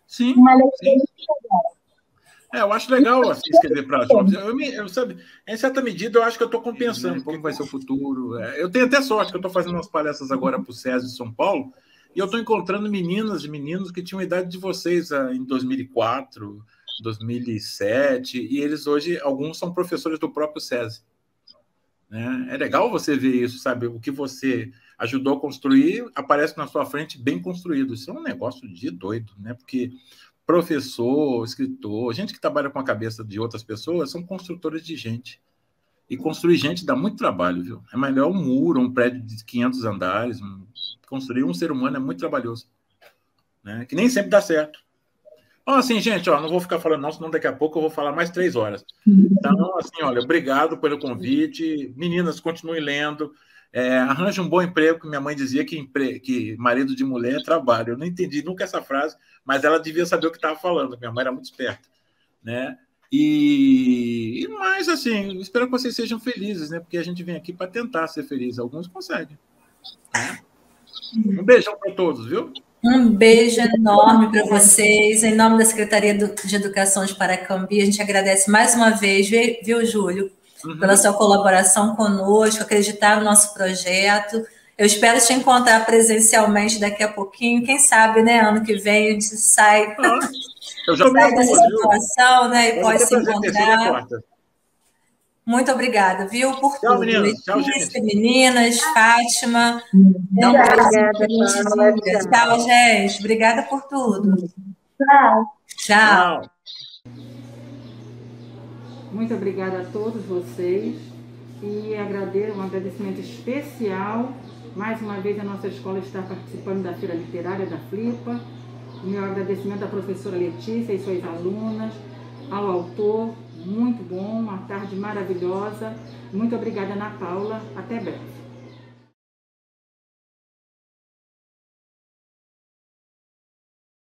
Sim. Uma leitura muito legal. Eu acho legal assim, escrever para jovens. Sabe, em certa medida, eu acho que eu estou compensando como vai ser o futuro. Eu tenho até sorte que eu estou fazendo umas palestras agora para o SESI de São Paulo e eu estou encontrando meninas e meninos que tinham a idade de vocês em 2004, 2007, e eles hoje, alguns são professores do próprio SESI. Né? É legal você ver isso, sabe? O que você ajudou a construir aparece na sua frente bem construído. Isso é um negócio de doido, né? Porque professor, escritor, gente que trabalha com a cabeça de outras pessoas são construtores de gente. E construir gente dá muito trabalho, viu? É melhor um muro, um prédio de 500 andares. Construir um ser humano é muito trabalhoso. Né? Que nem sempre dá certo. Então, assim, gente, não vou ficar falando não, senão daqui a pouco eu vou falar mais 3 horas. Então, assim, olha, obrigado pelo convite. Meninas, continuem lendo. Arranje um bom emprego, que minha mãe dizia que marido de mulher é trabalho. Eu não entendi nunca essa frase, mas ela devia saber o que estava falando. Minha mãe era muito esperta. Né? E mais, assim, espero que vocês sejam felizes, né? Porque a gente vem aqui para tentar ser feliz. Alguns conseguem. Né? Um beijão para todos, viu? Um beijo enorme para vocês. Em nome da Secretaria de Educação de Paracambi, a gente agradece mais uma vez, viu, Júlio, pela sua colaboração conosco, acreditar no nosso projeto. Eu espero te encontrar presencialmente daqui a pouquinho. Quem sabe, né, ano que vem a gente sai, sai dessa situação, né, e pode se encontrar. Muito obrigada, viu, por tudo. Meninas. Tchau, gente. Meninas, Fátima. Tchau, gente. Obrigada por tudo. Tchau. Muito obrigada a todos vocês e um agradecimento especial. Mais uma vez, a nossa escola está participando da Feira Literária da Flipa. O meu agradecimento à professora Letícia e suas alunas, ao autor. Muito bom, uma tarde maravilhosa. Muito obrigada, Ana Paula. Até breve.